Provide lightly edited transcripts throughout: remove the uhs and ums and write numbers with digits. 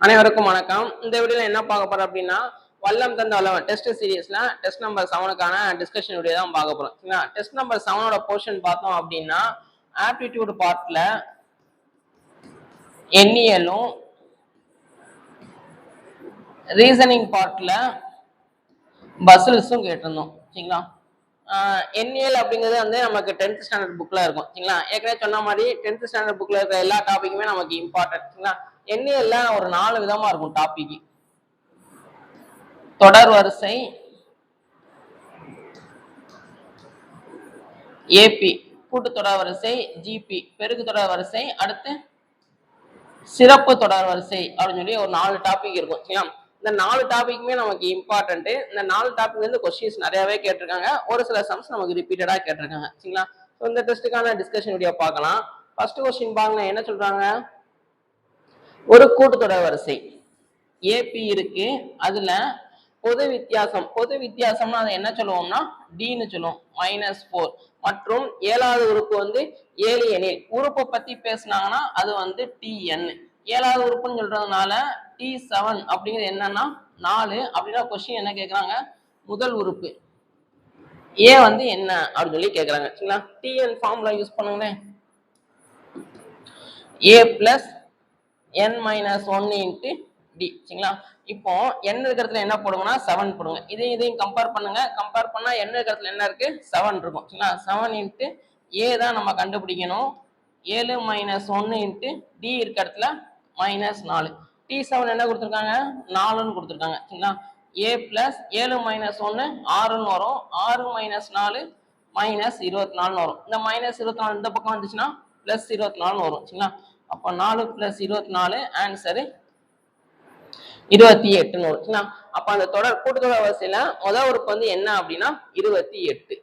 அனைவருக்கும் வணக்கம். இந்த வீடியோல என்ன பார்க்க போறோம் அப்படின்னா, வல்லம் தந்த வல்லவன் டெஸ்ட் சீரிஸ்ல டெஸ்ட் நம்பர் 7க்கான டிஸ்கஷன் வீடியோ தான் பார்க்க போறோம். சரிங்களா? டெஸ்ட் நம்பர் 7ஓட போர்ஷன் பார்த்தோம் அப்படின்னா, ஆப்டிடியூட் பார்ட்ல எண்ணியலும் ரீசனிங் பார்ட்ல பசில்ஸும் கேட்டிருந்தோம். சரிங்களா? எண்ணியல் அப்படிங்கிறது வந்து நமக்கு 10th ஸ்டாண்டர்ட் புக்ல இருக்கும். சரிங்களா? ஏற்கனவே சொன்ன மாதிரி 10th ஸ்டாண்டர்ட் புக்ல இருக்கிற எல்லா டாபிக்குமே நமக்கு இம்பார்ட்டன்ட். சரிங்களா? எண்ணியல்ல ஒரு 4 விதமா இருக்கும் டாபிக். தொடர் வரிசை, ஏபி கூட்டு தொடர் வரிசை, ஜிபி பெருக்கு தொடர் வரிசை, அடுத்து சிறப்பு தொடர் வரிசை அப்படின்னு சொல்லி ஒரு 4 டாபிக் இருக்கும். சரிங்களா? இந்த 4 டாபிக்குமே நமக்கு இம்பார்ட்டன்ட். இந்த 4 டாபிக்ல இருந்து கொஸ்டின்ஸ் நிறையவே கேட்டிருக்காங்க. ஒரு சில சம்ஸ் நமக்கு ரிப்பீட்டடா கேட்டிருக்காங்க. சரிங்களா? இந்த டெஸ்ட்டுக்கான டிஸ்கஷன் வீடியோ பார்க்கலாம். ஃபர்ஸ்ட் கொஸ்டின் பாருங்க, என்ன சொல்றாங்க? ஒரு கூட்டுத்தொடர் வரிசை ஏபி இருக்கு. அதுல பொது வித்தியாசம்னா அதை என்ன சொல்லுவோம்னா டின்னு சொல்லுவோம், -4. மற்றும் 7வது உறுப்பு வந்து 7 எனில் உறுப்பை பத்தி பேசினாங்கன்னா அது வந்து TN. 7வது உறுப்புன்னு சொல்றதுனால T7 அப்படிங்கிறது என்னன்னா 4. அப்படின்னா கொஸ்டின் என்ன கேட்கறாங்க, முதல் உறுப்பு ஏ வந்து என்ன அப்படின்னு சொல்லி கேட்கறாங்க. சரிங்களா? TN ஃபார்முலா யூஸ் பண்ணுங்களேன். A plus n-1 into d. சரிங்களா? இப்போ n இருக்கிறதுல என்ன போடுங்கன்னா 7 போடுங்க. இதையும் கம்பேர் பண்ணுங்க. கம்பேர் பண்ணா n இருக்கிறதுல என்ன இருக்கு, 7 இருக்கும். சரிங்களா? 7 into a தான் நம்ம கண்டுபிடிக்கணும். 7 - 1 into d இருக்க இடத்துல -4. T7 என்ன கொடுத்துருக்காங்க, 4ன்னு கொடுத்துருக்காங்க. சரிங்களா? a plus 7 - 1 6ன்னு வரும். 6 - 4 -24ன்னு வரும். இந்த -24 இந்த பக்கம் வந்துச்சுன்னா +24ன்னு வரும். சரிங்களா? அப்போ 4 + 24 ஆன்சரு 28ன்னு வரும். சரிங்களா? அப்ப அந்த கூட்டுத்தொடர் வரிசையில முதல் உறுப்பு வந்து என்ன அப்படின்னா 28.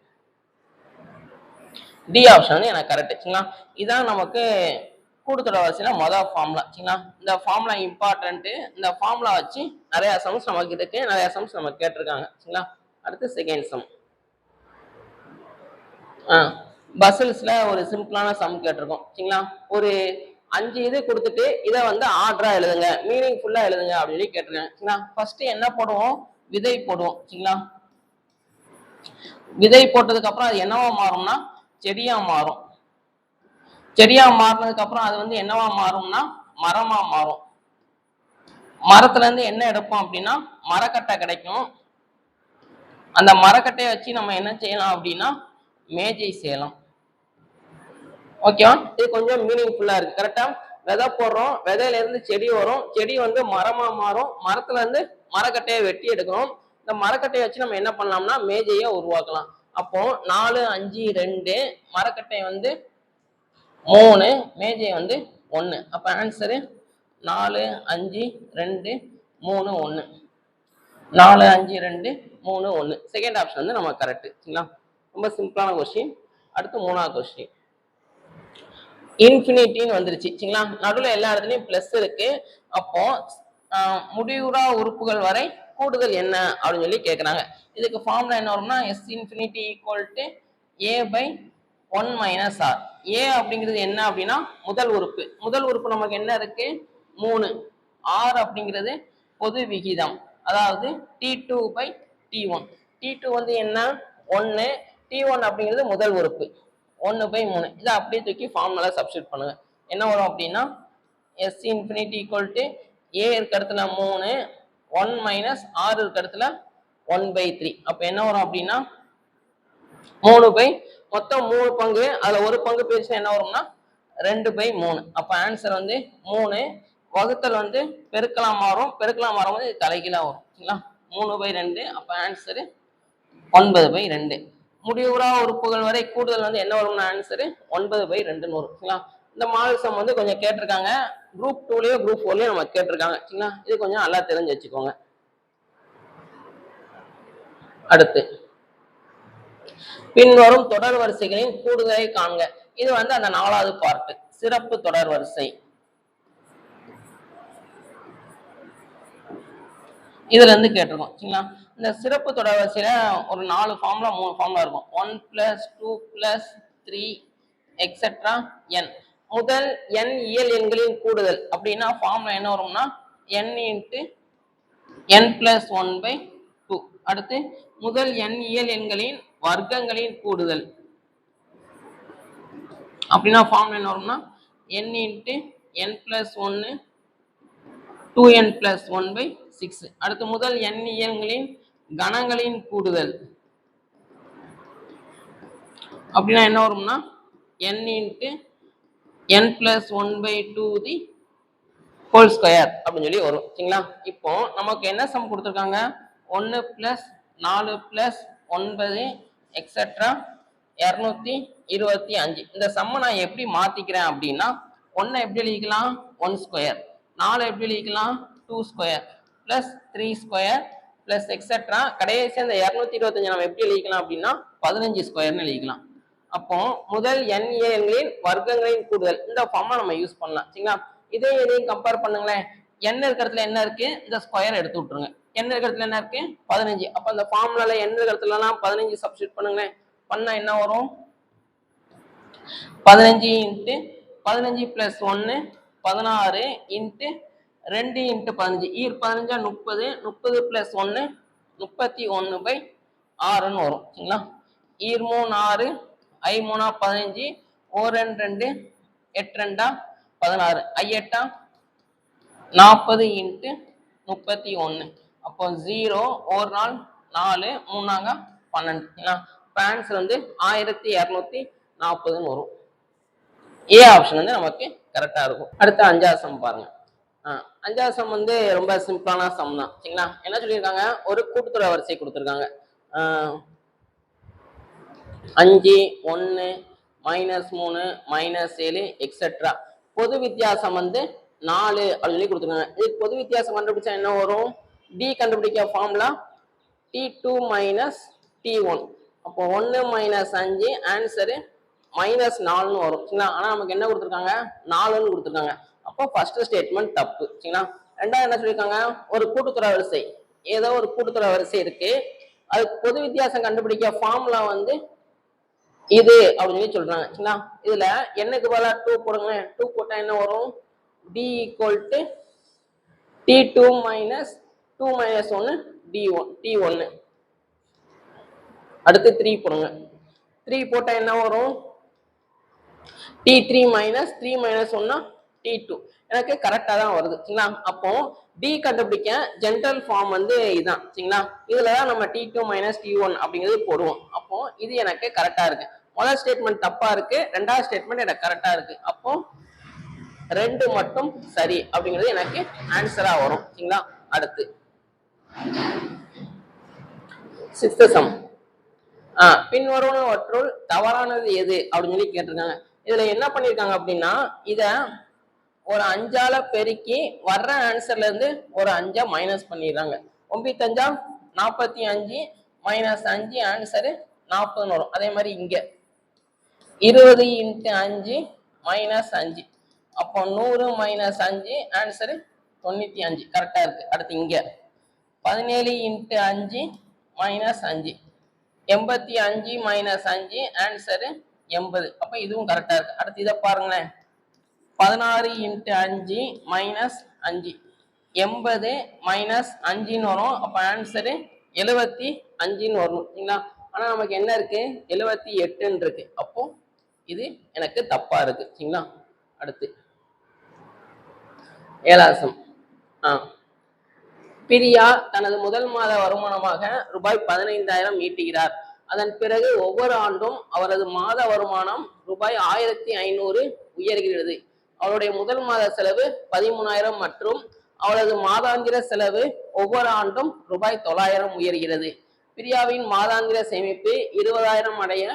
டி ஆப்ஷன் வந்து எனக்கு கரெக்ட். சரிங்களா? இதான் நமக்கு கூட்டுத்தொடர் வரிசையில முதல் ஃபார்முலா. சரிங்களா? இந்த ஃபார்முலா இம்பார்ட்டன்ட். இந்த ஃபார்முலா வச்சு நிறைய சம்ஸ் நமக்கு இருக்கு, நிறைய சம்ஸ் நமக்கு கேட்டிருக்காங்க. சரிங்களா? அடுத்து செகண்ட் சம். பசில்ஸ்ல ஒரு சிம்பிளான சம் கேட்டிருக்கோம். சரிங்களா? ஒரு 5 இது கொடுத்துட்டு இதை வந்து ஆர்டரா எழுதுங்க, மீனிங் ஃபுல்லா எழுதுங்க அப்படின்னு சொல்லி கேட்டிருக்காங்க. சரிங்களா? ஃபர்ஸ்ட் என்ன போடுவோம், விதை போடுவோம். சரிங்களா? விதை போட்டதுக்கு அப்புறம் அது என்னவா மாறும்னா செடியா மாறும். செடியா மாறினதுக்கு அப்புறம் அது வந்து என்னவா மாறும்னா மரமா மாறும். மரத்துல இருந்து என்ன எடுப்போம் அப்படின்னா மரக்கட்டை கிடைக்கும். அந்த மரக்கட்டையை வச்சு நம்ம என்ன செய்யலாம் அப்படின்னா மேஜை செய்யலாம். ஓகேவா? இது கொஞ்சம் மீனிங்ஃபுல்லா இருக்கு. கரெக்டா? விதை போடுறோம், விதையில இருந்து செடி வரும், செடி வந்து மரமா மாறும், மரத்துல இருந்து மரக்கட்டையை வெட்டி எடுக்கணும். இந்த மரக்கட்டையை வச்சு நம்ம என்ன பண்ணலாம்னா மேஜையை உருவாக்கலாம். அப்போ 4, 5, 2 மரக்கட்டை வந்து 3, மேஜை வந்து 1. அப்ப ஆன்சரு 4, 5, 2, 3, 1. 4, 5, 2, 3, 1. செகண்ட் ஆப்ஷன் வந்து நம்ம கரெக்ட். சரிங்களா? ரொம்ப சிம்பிளான கொஸ்டின். அடுத்து 3வது கொஸ்டின். இன்ஃபினிட்டின்னு வந்துருச்சு. சரிங்களா? நடுவில் எல்லா இடத்துலையும் பிளஸ் இருக்கு. அப்போ முடிவுறா உறுப்புகள் வரை கூடுதல் என்ன அப்படின்னு சொல்லி கேட்குறாங்க. இதுக்கு ஃபார்முலா என்ன வரும்னா S∞ = A/1 - R. A அப்படிங்கிறது என்ன அப்படின்னா முதல் உறுப்பு. முதல் உறுப்பு நமக்கு என்ன இருக்கு, 3. R அப்படிங்கிறது பொது விகிதம், அதாவது T2/T1. T2 வந்து என்ன, 1. T1 அப்படிங்கிறது முதல் உறுப்பு, 1/3. இதை அப்படியே தூக்கி ஃபார்முலா சப்ஸ்டிட் பண்ணுங்க. என்ன வரும் அப்படின்னா S∞ = A இருக்க இடத்துல 3, 1 - R இருக்க இடத்துல 1/3. அப்ப என்ன வரும் அப்படின்னா 3 மொத்தம் 3 பங்கு, அதுல ஒரு பங்கு பிரிச்சு என்ன வரும்னா 2/3. அப்ப ஆன்சர் வந்து 3. வகுத்தல் வந்து பெருக்கலா மாறும், பெருக்கலா மாறும்போது தலைகீழா வரும். சரிங்களா? 3/2. அப்ப ஆன்சரு 9/2. முடிவுறா உறுப்புகள் வரை கூடுதல் வந்து என்ன வரும்னா ஆன்சரு 9/2ன்னு வரும். சரிங்களா? இந்த மாடல் சம் வந்து கொஞ்சம் கேட்டிருக்காங்க. குரூப் 2லயோ குரூப் 4லயோ நம்ம கேட்டிருக்காங்க. சரிங்களா? இது கொஞ்சம் நல்லா தெரிஞ்சு வச்சுக்கோங்க. அடுத்து பின்வரும் தொடர் வரிசைகளின் கூடுதலை காண்க. இது வந்து அந்த 4வது பார்ட், சிறப்பு தொடர் வரிசை. இதுல இருந்து கேட்டிருக்கோம். சரிங்களா? இந்த சிறப்பு தொடர் வரிசையில ஒரு 4 ஃபார்முலா 3 ஃபார்முலா இருக்கும். 1 + 2 + 3 etc n. முதல் n இயல் எண்களின் கூடுதல் அப்படின்னா ஃபார்முலா என்ன வரும்னா n இன்ட்டு n பிளஸ் 1/2. அடுத்து முதல் n இயல் எண்களின் வர்க்கங்களின் கூடுதல் அப்படின்னா ஃபார்முலா என்ன வரும்னா n into n plus 1 2n plus 1/6. அடுத்து முதல் n இயல்களின் கணங்களின் கூடுதல் அப்படின்னா என்ன வரும்னா n into n plus 1/2 the whole square அப்படின்னு சொல்லி வரும். சரிங்களா? இப்போ நமக்கு என்ன சம் கொடுத்துருக்காங்க? 1 பிளஸ் 4 பிளஸ் 9 எக்ஸெட்ரா 225. இந்த சம்மை நான் எப்படி மாத்திக்கிறேன் அப்படின்னா 1 எப்படி எழுதிக்கலாம்? 1 ஸ்கொயர். 4 எப்படி எழுதிக்கலாம்? 2 square plus 3 square plus etcetera கடைசி அந்த 225 நம்ம எப்படி எழுதிக்கலாம் அப்படின்னா 15 ஸ்கொயர்னு எழுதிக்கலாம். அப்போ முதல் n எண்களின் வர்க்கங்களின் கூடுதல் இந்த ஃபார்மை நம்ம யூஸ் பண்ணலாம். சரிங்களா? இதே இதையும் கம்பேர் பண்ணுங்களேன். n இருக்கிறதுல என்ன இருக்கு? இந்த ஸ்கொயர் எடுத்து விட்டுருங்க. n இருக்கிறதுல என்ன இருக்கு? 15. அப்ப அந்த ஃபார்முலால n இருக்கிறதுலாம் 15 சப்ஸ்டிட் பண்ணுங்களேன். பண்ணா என்ன வரும்? 15 இன்ட்டு 15 பிளஸ் 1 16 இன்ட்டு 2 இன்ட்டு 15 ஈர் 15 30 30 பிளஸ் 1 31/6ன்னு வரும். சரிங்களா? ஈர் 3 6 ஐ 3 15 ஓர் 2 8 2 16 ஐ 8 40 இன்ட்டு 31. அப்போ 0 ஒரு நாள் 4 3 12. ஆன்சர் வந்து 1240 வரும். ஏ ஆப்ஷன் வந்து நமக்கு கரெக்டா இருக்கும். அடுத்த 5வது சம் பாருங்க. 5வது சம் வந்து ரொம்ப சிம்பிளான சம் தான். சரிங்களா? என்ன சொல்லியிருக்காங்க? ஒரு கூட்டுத்தொடர் வரிசை கொடுத்துருக்காங்க. 5 1 -3 -7 எக்ஸெட்ரா. பொது வித்தியாசம் வந்து 4 அப்படின்னு சொல்லி கொடுத்துருக்காங்க. இது பொது வித்தியாசம் கண்டுபிடிச்சா என்ன வரும்? டி கண்டுபிடிக்க ஃபார்முலா T2 - T1. அப்போ 1 - 5 ஆன்சரு -4ன்னு வரும். சரிங்களா? ஆனா நமக்கு என்ன கொடுத்துருக்காங்க? 4ன்னு கொடுத்துருக்காங்க. அப்போ ஃபர்ஸ்ட் ஸ்டேட்மெண்ட் தப்பு. சரிங்களா? ரெண்டாவது என்ன சொல்லியிருக்காங்க? ஒரு கூட்டுத்தொடர் வரிசை, ஏதோ ஒரு கூட்டுத்தொடர் வரிசை இருக்கு, அது பொது வித்தியாசம் கண்டுபிடிக்க ஃபார்முலா வந்து இது அப்படின்னு சொல்லி சொல்றாங்க. சரிங்களா? இதுல என்னக்கு பதிலா 2 போடுங்க. 2 போட்டா என்ன வரும்? D = T2 - 2 - 1 T1. அடுத்து 3 போடுங்க. 3 போட்டா என்ன வரும்? T3 - 3 - 1 T2. எனக்கு கரெக்டா தான் வருது. சரிங்களா? அப்போ டி கண்டுபிடிக்க ஜென்ரல் ஃபார்ம் வந்து இதுதான். சரிங்களா? இதுலதான் நம்ம T2 - T1 அப்படிங்கிறது போடுவோம். அப்போ இது எனக்கு கரெக்டா இருக்கு. முதல் ஸ்டேட்மெண்ட் தப்பா இருக்கு, ரெண்டாவது ஸ்டேட்மெண்ட் எனக்கு கரெக்டா இருக்கு. அப்போ 2 மட்டும் சரி அப்படிங்கிறது எனக்கு ஆன்சரா வரும். சரிங்களா? அடுத்து 6th சம். பின்வருவனவற்றுள் தவறானது எது அப்படின்னு சொல்லி கேட்டிருக்காங்க. இதுல என்ன பண்ணிருக்காங்க அப்படின்னா இத ஒரு 5ஆல பெருக்கி வர்ற ஆன்சர்ல இருந்து ஒரு 5 மைனஸ் பண்ணிடுறாங்க. 9 45 -5 ஆன்சரு 40 வரும். அதே மாதிரி இங்க 20 × 5 -5. அப்போ 100 - 5 ஆன்சரு 95 கரெக்டா இருக்கு. அடுத்து இங்க 17 × 5 -5 85 - 5 ஆன்சரு 80. அப்ப இதுவும் கரெக்டா இருக்கு. அடுத்து இதை பாருங்களேன். 16 × 5 -5 80 - 5ன்னு வரும். அப்ப ஆன்சரு 75ன்னு வரும். சரிங்களா? ஆனா நமக்கு என்ன இருக்கு? 78ன்னு இருக்கு. அப்போ இது எனக்கு தப்பா இருக்கு. சரிங்களா? அடுத்து 7வது சம். பிரியா தனது முதல் மாத வருமானமாக ரூபாய் 15,000 ஈட்டுகிறார். அதன் பிறகு ஒவ்வொரு ஆண்டும் அவரது மாத வருமானம் ரூபாய் 1,500 உயர்கிறது. அவளுடைய முதல் மாத செலவு 13,000 மற்றும் அவளது மாதாந்திர செலவு ஒவ்வொரு ஆண்டும் ரூபாய் 900 உயர்கிறது. பிரியாவின் மாதாந்திர சேமிப்பு 20,000 அடைய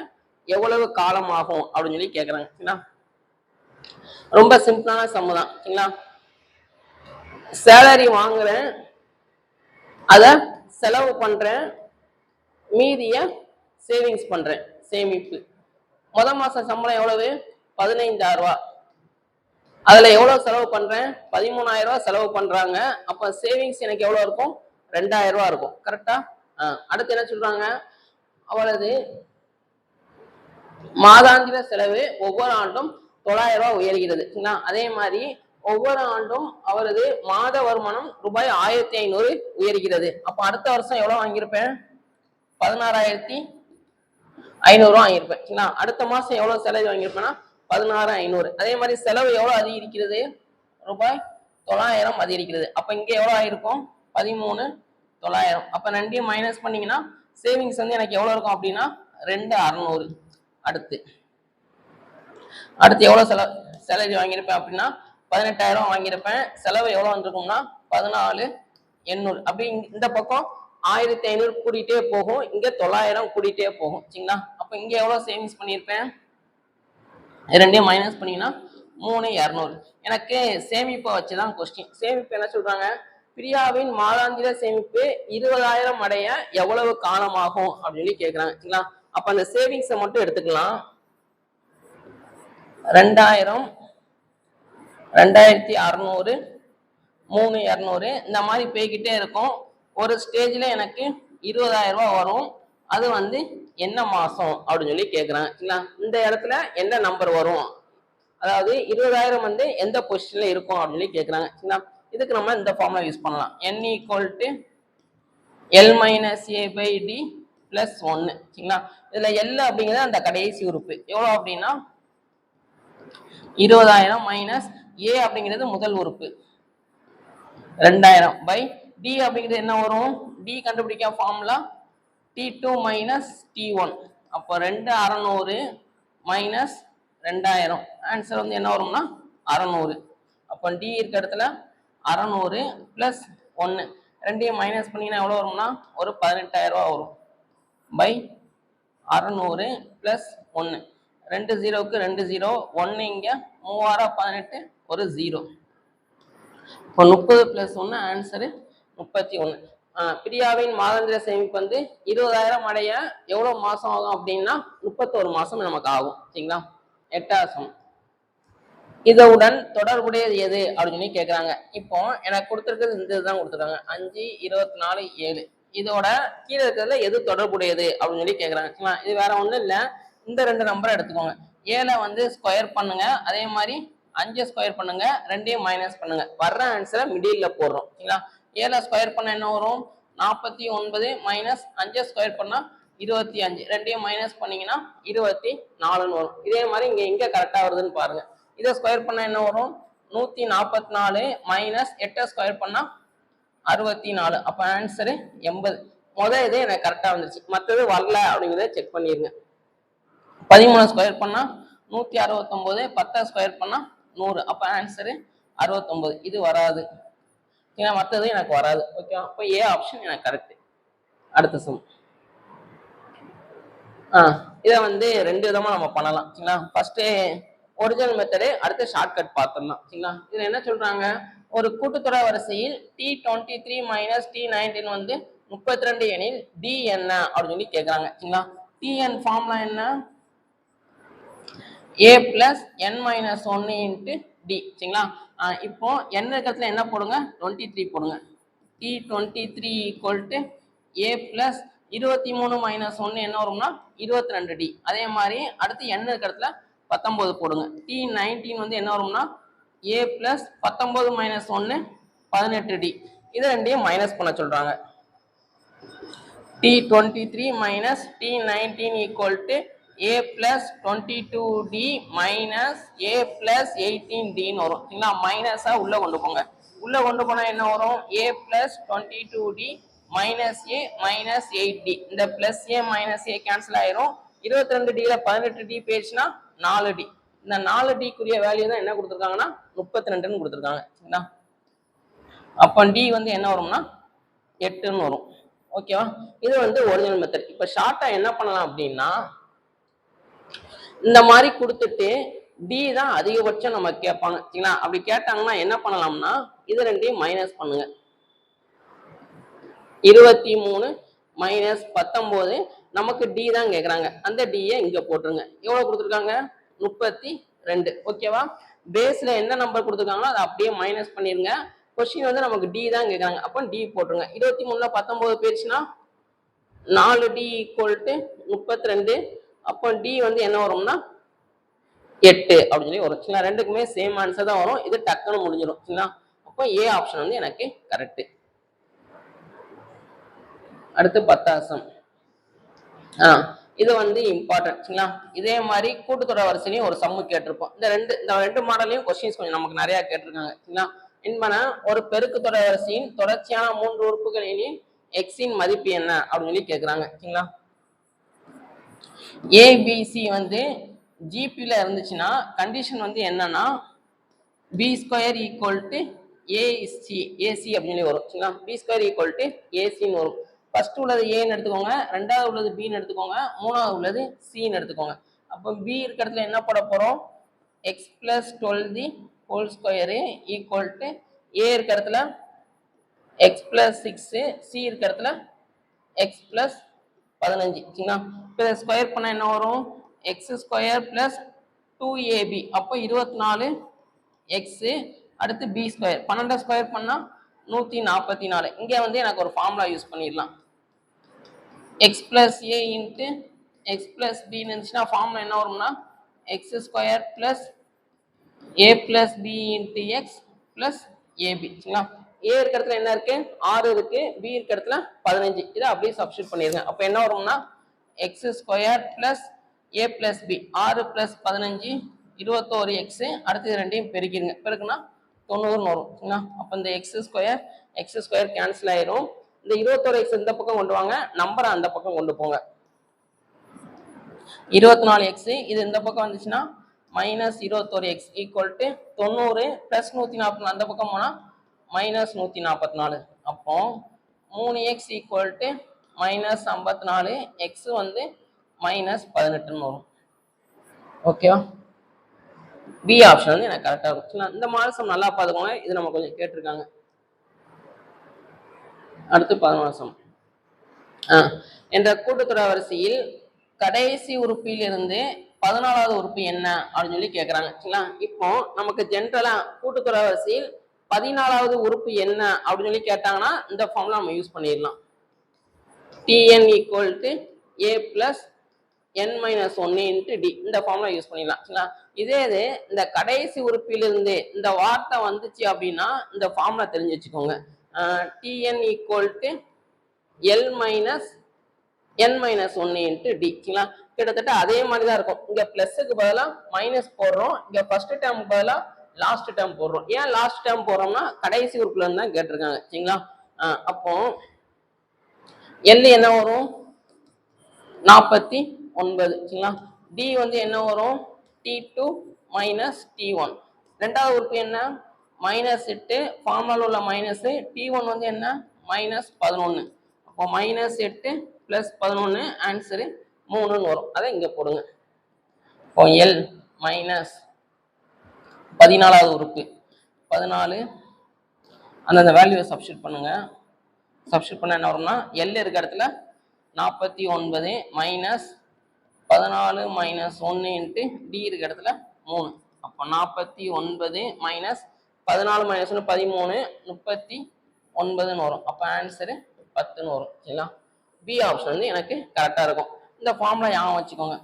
எவ்வளவு காலம் ஆகும் அப்படின்னு சொல்லி கேக்குறாங்க. சரிங்களா? ரொம்ப சிம்பிளான சம் தான். சரிங்களா? சேலரி வாங்குறேன், அத செலவு பண்றேன், மீதிய சேவிங்ஸ் பண்றேன். சேமிப்பு முதல் மாசம் சம்பளம் எவ்வளவு? 15,000 ரூபாய். அதுல எவ்வளவு செலவு பண்றேன்? 13,000 ரூபாய் செலவு பண்றாங்க. அப்ப சேவிங்ஸ் எனக்கு எவ்வளவு இருக்கும்? 2,000 ரூபாய் இருக்கும். கரெக்டா? அடுத்து என்ன சொல்றாங்க? அவளது மாதாந்திர செலவு ஒவ்வொரு ஆண்டும் 900 ரூபாய் உயர்கிறது. அதே மாதிரி ஒவ்வொரு ஆண்டும் அவரது மாத வருமானம் ரூபாய் 1500 உயர்கிறது. அப்ப அடுத்த வருஷம் எவ்வளவு வாங்கியிருப்பேன்? 16,500 வாங்கியிருப்பேன். சரிங்களா? அடுத்த மாசம் எவ்வளவு செலவு வாங்கியிருப்பேன்னா 16,500. அதே மாதிரி செலவு எவ்வளவு அதிகரிக்கிறது? ரூபாய் 900 அதிகரிக்கிறது. அப்ப இங்க எவ்வளவு ஆயிருக்கும்? 13,900. அப்ப ரெண்டையும் மைனஸ் பண்ணீங்கன்னா சேவிங்ஸ் வந்து எனக்கு எவ்வளவு இருக்கும் அப்படின்னா 2,600. அடுத்து எவ்வளவு சேலரி வாங்கியிருப்பேன் அப்படின்னா 18,000 வாங்கியிருப்பேன். செலவு எவ்வளவு வந்திருக்கும்னா 14,800. அப்படி இந்த பக்கம் 1,500 கூட்டிகிட்டே போகும், இங்க 900 கூட்டிகிட்டே போகும். சரிங்களா? அப்ப இங்க எவ்வளவு சேவிங்ஸ் பண்ணியிருப்பேன்? ரெண்டையும் மைனஸ் பண்ணீங்கன்னா 3,200. எனக்கு சேமிப்பை வச்சுதான் கொஸ்டின். சேமிப்பு என்ன சொல்றாங்க? பிரியாவின் மாதாந்திர சேமிப்பு 20,000 அடைய எவ்வளவு காலமாகும் அப்படின்னு சொல்லி கேட்கிறாங்க. சரிங்களா? அப்ப அந்த சேவிங்ஸை மட்டும் எடுத்துக்கலாம். 2,000, 2,600, 3,200 இந்த மாதிரி போய்கிட்டே இருக்கும். ஒரு ஸ்டேஜ்ல எனக்கு 20,000 ரூபாய் வரும். அது வந்து என்ன மாசம் அப்படின்னு சொல்லி கேட்கிறாங்க. சரிங்களா? இந்த இடத்துல என்ன நம்பர் வரும், அதாவது 20,000 வந்து எந்த பொசிஷன்ல இருக்கும் அப்படின்னு சொல்லி கேட்கிறாங்க. சரிங்களா? இதுக்கு நம்ம இந்த ஃபார்முலா யூஸ் பண்ணலாம். n = L - a/d + 1. சரிங்களா? இதுல L அப்படிங்கிறது அந்த கடைசி உறுப்பு. எவ்வளவு அப்படின்னா 20,000 மைனஸ் a அப்படிங்கிறது முதல் உறுப்பு 2,000 பை d அப்படிங்கிறது என்ன வரும்? d கண்டுபிடிக்க ஃபார்முலா t2 மைனஸ் t1. அப்போ 2,600 மைனஸ் 2,000. ஆன்சர் வந்து என்ன வரும்னா 600. அப்போ d இருக்க இடத்துல 600 பிளஸ் 1 ரெண்டையும் மைனஸ் பண்ணீங்கன்னா எவ்வளோ வரும்னா ஒரு 18,000 ரூபா வரும். By 600 plus 1. 2 0க்கு 2 0, 1 இங்க 3,618 ஒரு 0. இப்போ 30 பிளஸ் 1 ஆன்சரு 31. பிரியாவின் மாதாந்திர சேமிப்பு வந்து 20,000 அடைய எவ்வளவு மாசம் ஆகும் அப்படின்னா 31 மாசம் நமக்கு ஆகும். சரிங்களா? 8ஆம். இதவுடன் தொடர்புடையது எது அப்படின்னு சொல்லி கேட்கறாங்க. இப்போ எனக்கு கொடுத்துருக்கிறது இந்த இதுதான் கொடுத்துருக்காங்க. 5, 24, 7. இதோட கீழே இருக்கிறதுல எது தொடர்புடையது அப்படின்னு சொல்லி கேட்கறாங்க. சரிங்களா? இது வேற ஒண்ணும் இல்லை. இந்த 2 நம்பரை எடுத்துக்கோங்க. 7 வந்து ஸ்கொயர் பண்ணுங்க, அதே மாதிரி 5 ஸ்கொயர் பண்ணுங்க, ரெண்டையும் மைனஸ் பண்ணுங்க. வர்ற ஆன்சரை மிடில்ல போடுறோம். சரிங்களா? 7 ஸ்கொயர் பண்ண என்ன வரும்? 49 மைனஸ் 5 ஸ்கொயர் பண்ணா 25. ரெண்டையும் மைனஸ் பண்ணீங்கன்னா 24 வரும். இதே மாதிரி இங்க கரெக்டா வருதுன்னு பாருங்க. இதை ஸ்கொயர் பண்ண என்ன வரும்? 144 மைனஸ் 8 ஸ்கொயர் பண்ணா 64. அப்ப ஆன்சரு 80. முதல் இது எனக்கு கரெக்டா வந்துருச்சு, மற்றது வரல அப்படிங்கிறத செக் பண்ணிருங்க. 13 ஸ்கொயர் பண்ணா 169, 10 ஸ்கொயர் பண்ணா 100. அப்ப ஆன்சரு 69. இது வராது. ஏன்னா மற்றது எனக்கு வராது. ஓகே, அப்போ ஏ ஆப்ஷன் எனக்கு கரெக்ட். அடுத்த சம். இதை வந்து 2 விதமா நம்ம பண்ணலாம். சரிங்களா? ஃபர்ஸ்ட் ஒரிஜினல் மெத்தடு, அடுத்து ஷார்ட்கட் பார்த்துடலாம். சரிங்களா? இதுல என்ன சொல்றாங்க? ஒரு கூட்டுத்தொடர் வரிசையில் T23 மைனஸ் T19 வந்து 32 எனில் D என்ன அப்படின்னு சொல்லி கேட்கறாங்க. சரிங்களா? Tn ஃபார்முலா என்ன? a plus n minus 1 into d. சரிங்களா? இப்போ n இருக்கிறதுல என்ன போடுங்க? 23 போடுங்க. T23 = a plus 23 minus 1 என்ன வரும்னா 22d. அதே மாதிரி அடுத்து n இருக்கிறதுல 19 போடுங்க. T19 வந்து என்ன வரும்னா a plus 19 minus 1 18d. இதை ரெண்டையும் மைனஸ் பண்ண சொல்றாங்க. T23 minus T19 = a plus 22d minus a plus 18d வரும். சரிங்களா? மைனஸா உள்ள கொண்டு போங்க. உள்ள கொண்டு போனா என்ன வரும்? a plus 22d minus a minus 8d. இந்த plus a minus a cancel ஆயிரும். 22d ல 18d போயிடுச்சுன்னா 4d. இந்த 4d குரிய வேல்யூ தான் என்ன கொடுத்துருக்காங்கன்னா 32ன்னு கொடுத்துருக்காங்க. சரிங்களா? அப்ப d வந்து என்ன வரும்னா 8ன்னு வரும். ஓகேவா? இது வந்து ஒரிஜினல் மெத்தட். இப்ப ஷார்ட்டா என்ன பண்ணலாம் அப்படின்னா, இந்த மாதிரி கொடுத்துட்டு டி தான் அதிகபட்சம் நம்ம கேட்பாங்க. சரிங்களா? அப்படி கேட்டாங்கன்னா என்ன பண்ணலாம்னா இது ரெண்டையும் மைனஸ் பண்ணுங்க. 23 மைனஸ் 19 நமக்கு டி தான் கேட்கறாங்க. அந்த டியை இங்க போட்டுருங்க. எவ்வளவு கொடுத்துருக்காங்க? 32. ஓகேவா? பேஸ்ல என்ன நம்பர் கொடுத்துருக்காங்களோ அதை அப்படியே மைனஸ் பண்ணிருங்க. கொஸ்டின் வந்து நமக்கு டி தான் கேட்கறாங்க. அப்போ டி போட்டுருங்க. 23ல 19 போயிடுச்சுன்னா 4d = 32. அப்போ டி வந்து என்ன வரும்னா 8 அப்படின்னு சொல்லி வரும் சரிங்களா. ரெண்டுக்குமே சேம் ஆன்சர் தான் வரும். இது டக்குன்னு முடிஞ்சிடும் சரிங்களா. அப்போ ஏ ஆப்ஷன் வந்து எனக்கு கரெக்ட். அடுத்து 10வது இது வந்து இம்பார்ட்டன்ட் சரிங்களா. இதே மாதிரி கூட்டுத்தொடர் வரிசையிலையும் ஒரு சம்மு கேட்டிருப்போம். இந்த ரெண்டு மாடலையும் கொஸ்டின்ஸ் கொஞ்சம் நமக்கு நிறைய கேட்டிருக்காங்க சரிங்களா. என்பன ஒரு பெருக்கு தொடர் வரிசையின் தொடர்ச்சியான 3 உறுப்புகளின் எக்ஸின் மதிப்பு என்ன அப்படின்னு சொல்லி கேட்குறாங்க சரிங்களா. ஏபிசி வந்து ஜிபியில் இருந்துச்சுன்னா கண்டிஷன் வந்து என்னன்னா b square equal to ac அப்படின்னு சொல்லி வரும் சரிங்களா. பி ஸ்கொயர் ஈக்குவல் டு ஏசின்னு வரும். ஃபர்ஸ்ட் உள்ளது ஏன்னு எடுத்துக்கோங்க, ரெண்டாவது உள்ளது பின்னு எடுத்துக்கோங்க, மூணாவது உள்ளது சின்னு எடுத்துக்கோங்க. அப்போ பி இருக்கிற இடத்துல என்ன போட போறோம், x plus 12 the whole square equal to a இருக்கிற இடத்துல எக்ஸ் பிளஸ் 6, சி இருக்கிற இடத்துல எக்ஸ் பிளஸ் 15 சரிங்களா. இப்போ ஸ்கொயர் பண்ண என்ன வரும், எக்ஸ் ஸ்கொயர் பிளஸ் 2ab அப்போ 24 எக்ஸ் அடுத்து பி ஸ்கொயர் 12 ஸ்கொயர் பண்ணா 144. இங்கே வந்து எனக்கு ஒரு ஃபார்முலா யூஸ் பண்ணிடலாம். X plus a into x plus பின்னு இருந்துச்சுன்னா ஃபார்முலா என்ன வரும்னா x square plus a plus b into x plus ab சரிங்களா. ஏ இருக்கிற இடத்துல என்ன இருக்கு, 6 இருக்கு, பி இருக்கிற இடத்துல 15. இதை அப்படியே சப்ஸ்டியூட் பண்ணிருங்க. அப்போ என்ன வரும்னா x square plus a plus B 6 plus 15 21 X அடுத்து ரெண்டையும் பெருக்கிடுங்க. பெருக்குனா 90 வரும் சரிங்களா. அப்போ இந்த எக்ஸ் ஸ்கொயர் கேன்சல் ஆயிரும். இந்த 21 எக்ஸ் இந்த பக்கம் கொண்டு வாங்க, நம்பரை அந்த பக்கம் கொண்டு போங்க. 24 எக்ஸ் இது இந்த பக்கம் வந்துச்சுன்னா minus 21 X equal to 90 plus 140 அந்த பக்கம் போனா மைனஸ் 144. அப்போ 3 X equal to minus 54, X வந்து மைனஸ் 18 வரும். ஓகேவா. பி ஆப்ஷன் வந்து எனக்கு கரெக்டாக இருக்கும். இந்த மாதம் நல்லா பார்த்துக்கோங்க, இது நம்ம கொஞ்சம் கேட்டிருக்காங்க. அடுத்து 11 என்ற கூட்டுத்தொடர் வரிசையில் கடைசி உறுப்பில் இருந்து 14வது உறுப்பு என்ன அப்படின்னு சொல்லி கேட்குறாங்க சரிங்களா. இப்போ நமக்கு ஜென்ரலா கூட்டுத்தொடர் வரிசையில் 14வது உறுப்பு என்ன அப்படின்னு சொல்லி கேட்டாங்கன்னா இந்த ஃபார்முலா நம்ம யூஸ் பண்ணிடலாம். tn equal to a plus n minus 1 into d இந்த ஃபார்முலா யூஸ் பண்ணிடலாம் சரிங்களா. இதே இது இந்த கடைசி உறுப்பிலிருந்து இந்த வார்த்தை வந்துச்சு அப்படின்னா இந்த ஃபார்முலா தெரிஞ்சு வச்சுக்கோங்க. tn equal to l minus n minus 1 into d சரிங்களா. கிட்டத்தட்ட அதே மாதிரி தான் இருக்கும். இங்க பிளஸுக்கு பதிலாக மைனஸ் போடுறோம், இங்க ஃபர்ஸ்ட் டேர்முக்கு பதிலாக லாஸ்ட் டேர்ம் போடுறோம். ஏன் லாஸ்ட் டேர்ம் போடுறோம்னா கடைசி உறுப்புல இருந்து தான் கேட்டிருக்காங்க சரிங்களா. அப்போ எல் என்ன வரும் 49 சரிங்களா. டி வந்து என்ன வரும் T2 மைனஸ் T1. ரெண்டாவது உறுப்பு என்ன மைனஸ் 8, ஃபார்முலா உள்ள மைனஸ், T1 வந்து என்ன மைனஸ் 11. அப்போ மைனஸ் 8 பிளஸ் 11 ஆன்சரு 3ன்னு வரும். அதை இங்க போடுங்க. இப்போ எல் மைனஸ் 14வது உறுப்பு 14 அந்த வேல்யூவை சப்ஸ்டியூட் பண்ணுங்க. சப்ஸ்டியூட் பண்ண என்ன வரும்னா எல் இருக்கிற இடத்துல 49 மைனஸ் 14 மைனஸ் 1 இன்ட்டு டி இருக்கிற இடத்துல 3. அப்போ 49 மைனஸ் 14 மைனஸ் 1 13 39ன்னு வரும். அப்போ ஆன்சரு 10ன்னு வரும் சரிங்களா. பி ஆப்ஷன் வந்து எனக்கு கரெக்டாக இருக்கும். இந்த ஃபார்முலா ஞாபகம் வச்சுக்கோங்க.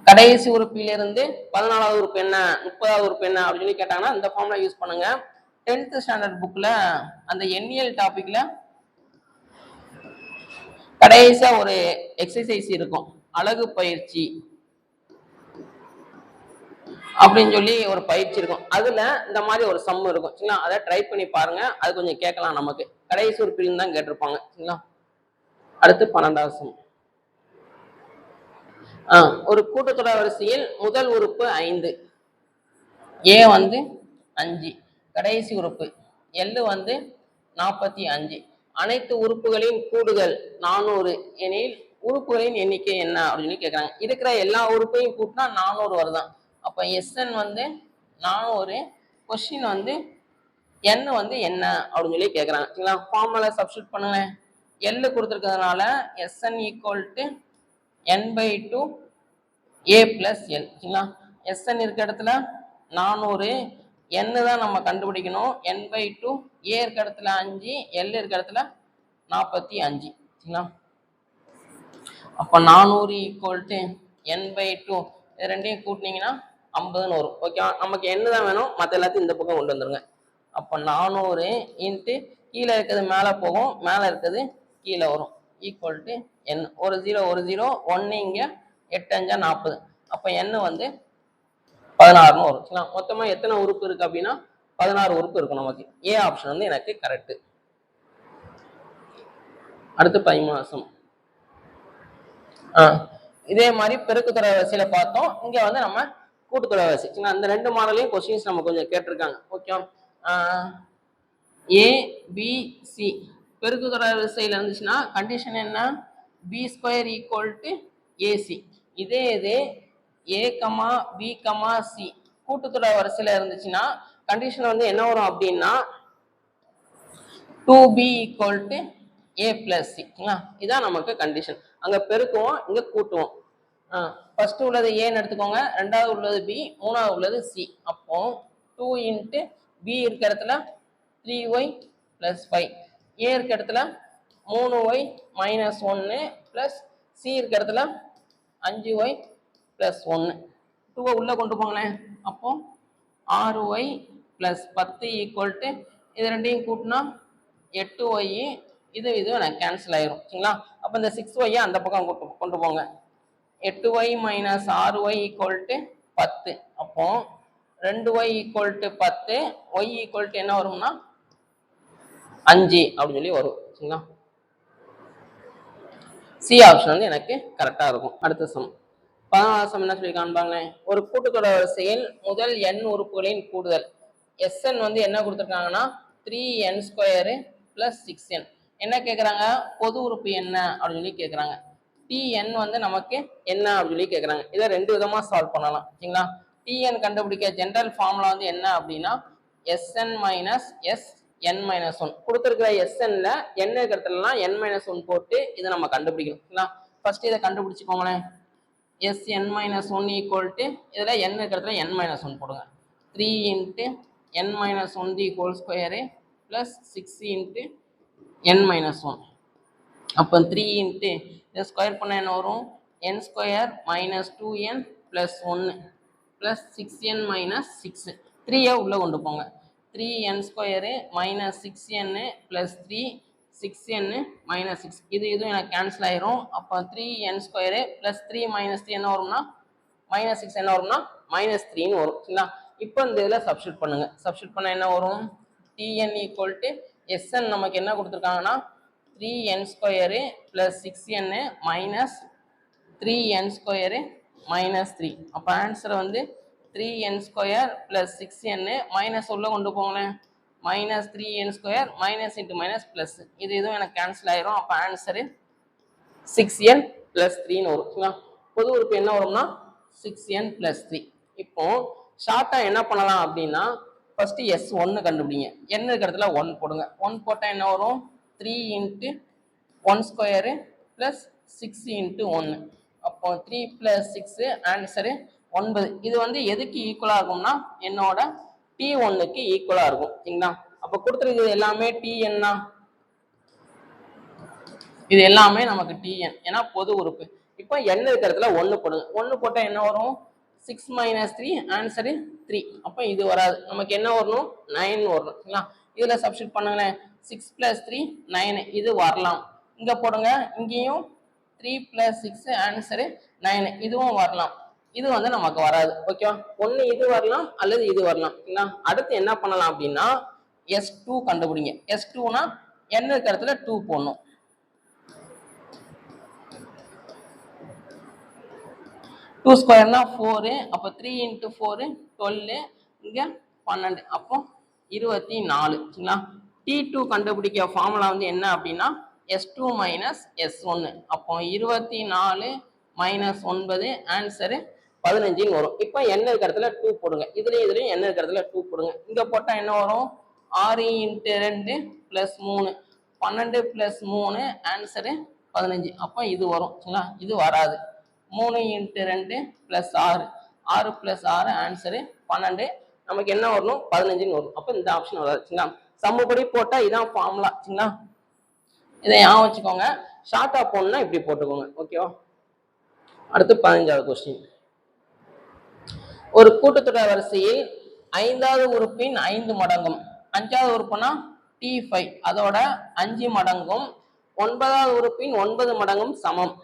கடைசி உறுப்பிலிருந்து 14வது உறுப்பு என்ன 30வது உறுப்பு என்ன அப்படின்னு சொல்லி கேட்டாங்கன்னா இந்த ஃபார்முலா யூஸ் பண்ணுங்க. 10th ஸ்டாண்டர்ட் புக்கில் அந்த எண்ணியல் டாபிக்ல கடைசியா ஒரு எக்ஸசைஸ் இருக்கும், அழகு பயிற்சி அப்படின்னு சொல்லி ஒரு பயிற்சி இருக்கும். அதுல இந்த மாதிரி ஒரு சம் இருக்கும் சரிங்களா. அதை ட்ரை பண்ணி பாருங்க, அது கொஞ்சம் கேட்கலாம். நமக்கு கடைசி உறுப்பில் தான் கேட்டிருப்பாங்க சரிங்களா. அடுத்து 12வது சம். ஒரு கூட்டுத்தொடர் வரிசையில் முதல் உறுப்பு 5, ஏ வந்து 5, கடைசி உறுப்பு எல் வந்து 45. அனைத்து உறுப்புகளின் கூடுதல் 400 எனில் உறுப்புகளின் எண்ணிக்கை என்ன அப்படின்னு கேட்குறாங்க. இருக்கிற எல்லா உறுப்பையும் கூட்டினா 400 வருதான். அப்போ எஸ்என் வந்து 400, கொஸ்டின் வந்து என் வந்து என்ன அப்படின்னு சொல்லி கேட்குறாங்க சரிங்களா. ஃபார்முலா சப்ஸ்டியூட் பண்ணுங்க. எல் கொடுத்துருக்கிறதுனால SN equal to n/2 a plus L சரிங்களா. எஸ்என் இருக்க இடத்துல 400, n தான் நம்ம கண்டுபிடிக்கணும். n/2 ஏ இருக்க இடத்துல 5, எல் இருக்க இடத்துல 45 சரிங்களா. அப்போ 400 ஈக்குவல் டு n/2 இது ரெண்டையும் கூட்டினீங்கன்னா 50ன்னு வரும். ஓகே, நமக்கு என்ன தான் வேணும், மற்ற எல்லாத்தையும் இந்த பக்கம் கொண்டு வந்துருங்க. அப்போ 400 இன்ட்டு கீழே இருக்கிறது மேலே போகும், மேலே இருக்கிறது கீழே வரும், ஈக்குவல் டு n. ஒரு 0 1 இங்கே 8 5 40. அப்போ n வந்து 16ன்னு வரும். சரிங்களா, மொத்தமாக எத்தனை உறுப்பு இருக்கு அப்படின்னா 16 உறுப்பு இருக்கும் நமக்கு. ஏ ஆப்ஷன் வந்து எனக்கு கரெக்ட். அடுத்து 13 இதே மாதிரி பெருக்குத்தொடர் வரிசையில பார்த்தோம். இங்க வந்து நம்ம கூட்டுத்தொடர் வரிசை. அந்த ரெண்டு மாடலையும் கொஸ்டின்ஸ் நம்ம கொஞ்சம் கேட்டிருக்காங்க. ஓகே, ஏ பி சி பெருக்குத்தொடர் வரிசையில இருந்துச்சுன்னா கண்டிஷன் என்ன, b square equal to ac. இதே இது a comma b comma c கூட்டுத்தொடர் வரிசையில இருந்துச்சுன்னா கண்டிஷன் வந்து என்ன வரும் அப்படின்னா 2b equal to a plus c. இதான் நமக்கு கண்டிஷன். அங்க பெருக்குவோம், இங்க கூட்டுவோம். ஃபர்ஸ்ட் உள்ளது ஏன்னு எடுத்துக்கோங்க, ரெண்டாவது உள்ளது பி, மூணாவது உள்ளது சி. அப்போ 2 இன்ட்டு பி இருக்க இடத்துல 3y பிளஸ் 5, ஏ இருக்க இடத்துல 3y மைனஸ் 1 பிளஸ் சி இருக்க இடத்துல 5y பிளஸ் 1. 2 உள்ள கொண்டு போங்களேன். அப்போ 6y பிளஸ் 10 ஈக்குவல் டு இது ரெண்டையும் கூட்டினா 8y, இது எனக்கு கேன்சல் ஆயிரும். சரிங்களா, அப்போ இந்த 6y அந்த பக்கம் கொண்டு போங்க. 8y minus 6y equal to 10. அப்போ 2y equal to 10, y equal to என்ன வரும்னா 5 அப்படின்னு சொல்லி வரும். சரிங்களா, சி ஆப்ஷன் வந்து எனக்கு கரெக்டா இருக்கும். அடுத்த சம் 14 சம் என்ன சொல்லி காண்பாங்க, ஒரு கூட்டுத்தொடர் வரிசையில் முதல் n உறுப்புகளின் கூடுதல் Sn வந்து என்ன கொடுத்துருக்காங்கன்னா 3n ஸ்கொயரு பிளஸ் 6n. என்ன கேட்குறாங்க, பொது உறுப்பு என்ன அப்படின்னு சொல்லி கேட்குறாங்க. Tn வந்து நமக்கு என்ன அப்படின்னு சொல்லி கேட்குறாங்க. இதை ரெண்டு விதமா சால்வ் பண்ணலாம். சரிங்களா, Tn கண்டுபிடிக்க ஜென்ரல் ஃபார்முலா வந்து என்ன அப்படின்னா Sn மைனஸ் Sn மைனஸ் 1. கொடுத்துருக்கிற Snல n இருக்கிறதுலாம் n மைனஸ் 1 போட்டு இதை நம்ம கண்டுபிடிக்கணும். சரிங்களா, ஃபர்ஸ்ட் இதை கண்டுபிடிச்சிக்கோங்களேன். Sn மைனஸ் 1 ஈக்குவல் டு இதில் n இருக்கிறதுல n மைனஸ் 1 போடுங்க. 3 இன்ட்டு n மைனஸ் 1 தி whole square plus 6 into n minus 1. அப்போ 3 இன்ட்டு இதை ஸ்கொயர் பண்ண என்ன வரும், n square minus 2n plus 1 plus 6n minus 6. 3யை உள்ளே கொண்டு போங்க. 3n square minus 6n plus 3 6n minus 6. இதுவும் எனக்கு கேன்சல் ஆயிரும். அப்போ 3n ஸ்கொயரு பிளஸ் 3 மைனஸ் 3 என்ன வரும்னா மைனஸ் 6 என்ன வரும்னா மைனஸ் 3ன்னு வரும். சரிங்களா, இப்போ இந்த இதில் சப்ஸ்டியூட் பண்ணுங்க. சப்ஸ்டியூட் பண்ண என்ன வரும், Tn ஈக்குவல் டு Sn நமக்கு என்ன கொடுத்துருக்காங்கன்னா 3n square plus 6n minus 3n square minus 3. அப்போ ஆன்சர் வந்து 3n square plus 6n minus உள்ள கொண்டு போங்களேன். Minus 3n square minus into minus plus இதுவும் எனக்கு கேன்சல் ஆயிரும். அப்போ ஆன்சரு 6n பிளஸ் 3ன்னு வரும். சரிங்களா, பொது உறுப்பு என்ன வரும்னா 6n பிளஸ் 3. இப்போ ஷார்ட்டா என்ன பண்ணலாம் அப்படின்னா ஃபர்ஸ்ட் S1 கண்டுபிடிங்க. n இருக்கிறதுல 1 போடுங்க. 1 போட்டால் என்ன வரும், 3 இன்ட்டு 1 ஸ்கொயரு பிளஸ் 6 இன்ட்டு 1. அப்போ 3 பிளஸ் 6 ஆன்சரு 9. இது வந்து எதுக்கு ஈக்குவலாக இருக்கும்னா என்னோட T1க்கு ஈக்குவலாக இருக்கும். சரிங்களா, அப்போ கொடுத்துருக்குது எல்லாமே Tn தான். இது எல்லாமே நமக்கு Tn, ஏன்னா பொது உறுப்பு. இப்போ n இருக்கிறதுல 1 போடுங்க. 1 போட்டால் என்ன வரும், 6 மைனஸ் 3 ஆன்சரு 3. அப்போ இது வராது, நமக்கு என்ன வரணும் 9 வரணும். சரிங்களா, இதில் சப்ஸ்டியூட் பண்ணுங்களேன். 6 பிளஸ் 3 9, இது வரலாம். இங்கே போடுங்க, இங்கேயும் 3 பிளஸ் 6 ஆன்சரு 9, இதுவும் வரலாம். இது வந்து நமக்கு வராது. ஓகேவா, ஒன்று இது வரலாம் அல்லது இது வரலாம். சரிங்களா, அடுத்து என்ன பண்ணலாம் அப்படின்னா S2 கண்டுபிடிங்க. S2னா n இருக்கிறதுல 2 போடணும். 2 ஸ்கொயர்னா 4. அப்போ 3 இன்ட்டு 4 12, இங்கே 12, அப்போ 24. சரிங்களா, T2 கண்டுபிடிக்க ஃபார்முலா வந்து என்ன அப்படின்னா S2 மைனஸ் S1. அப்போ 24 மைனஸ் 9 ஆன்சரு 15 வரும். இப்போ n இருக்கிறதுல 2 போடுங்க. இதுலேயும் n இருக்கிறதுல 2 போடுங்க. இங்கே போட்டால் என்ன வரும், 6 இன்ட்டு 2 பிளஸ் 3 12 பிளஸ் 3 ஆன்சரு 15. அப்போ இது வரும். சரிங்களா, இது வராது. 3 இன்ட்டு 2 பிளஸ் 6, 6 பிளஸ் 6 ஆன்சரு 12. நமக்கு என்ன வரணும், 15 வரும். அப்போ இந்த ஆப்ஷன் வராது. சரிங்களா, சமப்படி போட்டால் இதான் ஃபார்முலா. சரிங்களா, இதை ஞாபகம் வச்சுக்கோங்க. ஷார்ட்டா போடணும்னா இப்படி போட்டுக்கோங்க. ஓகேவா, அடுத்து 15வது கொஸ்டின். ஒரு கூட்டுத்தொடர் வரிசையில் 5வது உறுப்பின் 5 மடங்கும் 5வது உறுப்புனா T5 அதோட 5 மடங்கும் 9வது உறுப்பின் 9 மடங்கும் சமம்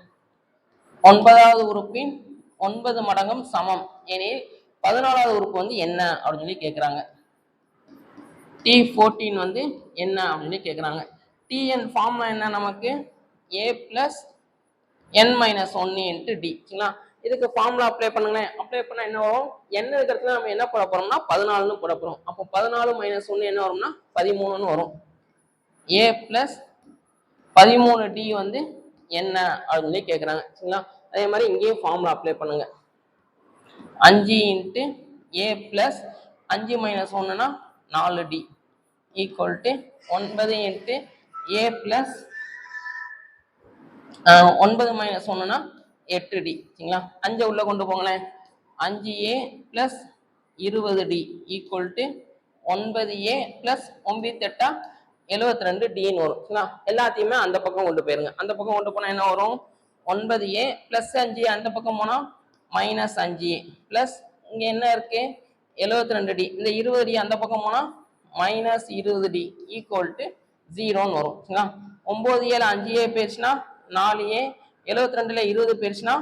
9வது உறுப்பின் 9 மடங்கும் சமம் எனில் 14வது உறுப்பு வந்து என்ன அப்படின்னு சொல்லி கேட்குறாங்க. T14 வந்து என்ன அப்படின்னு கேட்குறாங்க. Tn ஃபார்ம்ல என்ன நமக்கு a plus n minus 1 into d. சரிங்களா? இதுக்கு ஃபார்முலா அப்ளை பண்ணுங்களேன். அப்ளை பண்ணா என்ன வரும்? n இருக்கிறதுல நம்ம என்ன போட போறோம்னா 14ன்னு போட போறோம். அப்போ 14 minus 1 என்ன வரும்னா 13ன்னு வரும். a plus 13d வந்து என்ன அப்படின்னு சொல்லி கேட்குறாங்க. சரிங்களா? அதே மாதிரி இங்கேயும் ஃபார்முலா அப்ளை பண்ணுங்க. 5 into a plus 5 minus 1னா 4d equal to 9 into a plus 9 minus 1னா 8d. சரிங்களா? 5 உள்ள கொண்டு போங்களேன். 5a plus 20d equal to 9a plus 9 72d வரும். சரிங்களா? எல்லாத்தையுமே அந்த பக்கம் கொண்டு போயிருங்க. அந்த பக்கம் கொண்டு போனா என்ன வரும்? 9a plus 5 அந்த பக்கம் போனா minus 5a plus இங்க என்ன இருக்கு 72d இந்த 20d அந்த பக்கம் போனா minus 20d equal to 0ன்னு வரும். சரிங்களா? 9a 5a போயிடுச்சுன்னா 4a 72ல 20 போயிடுச்சுன்னா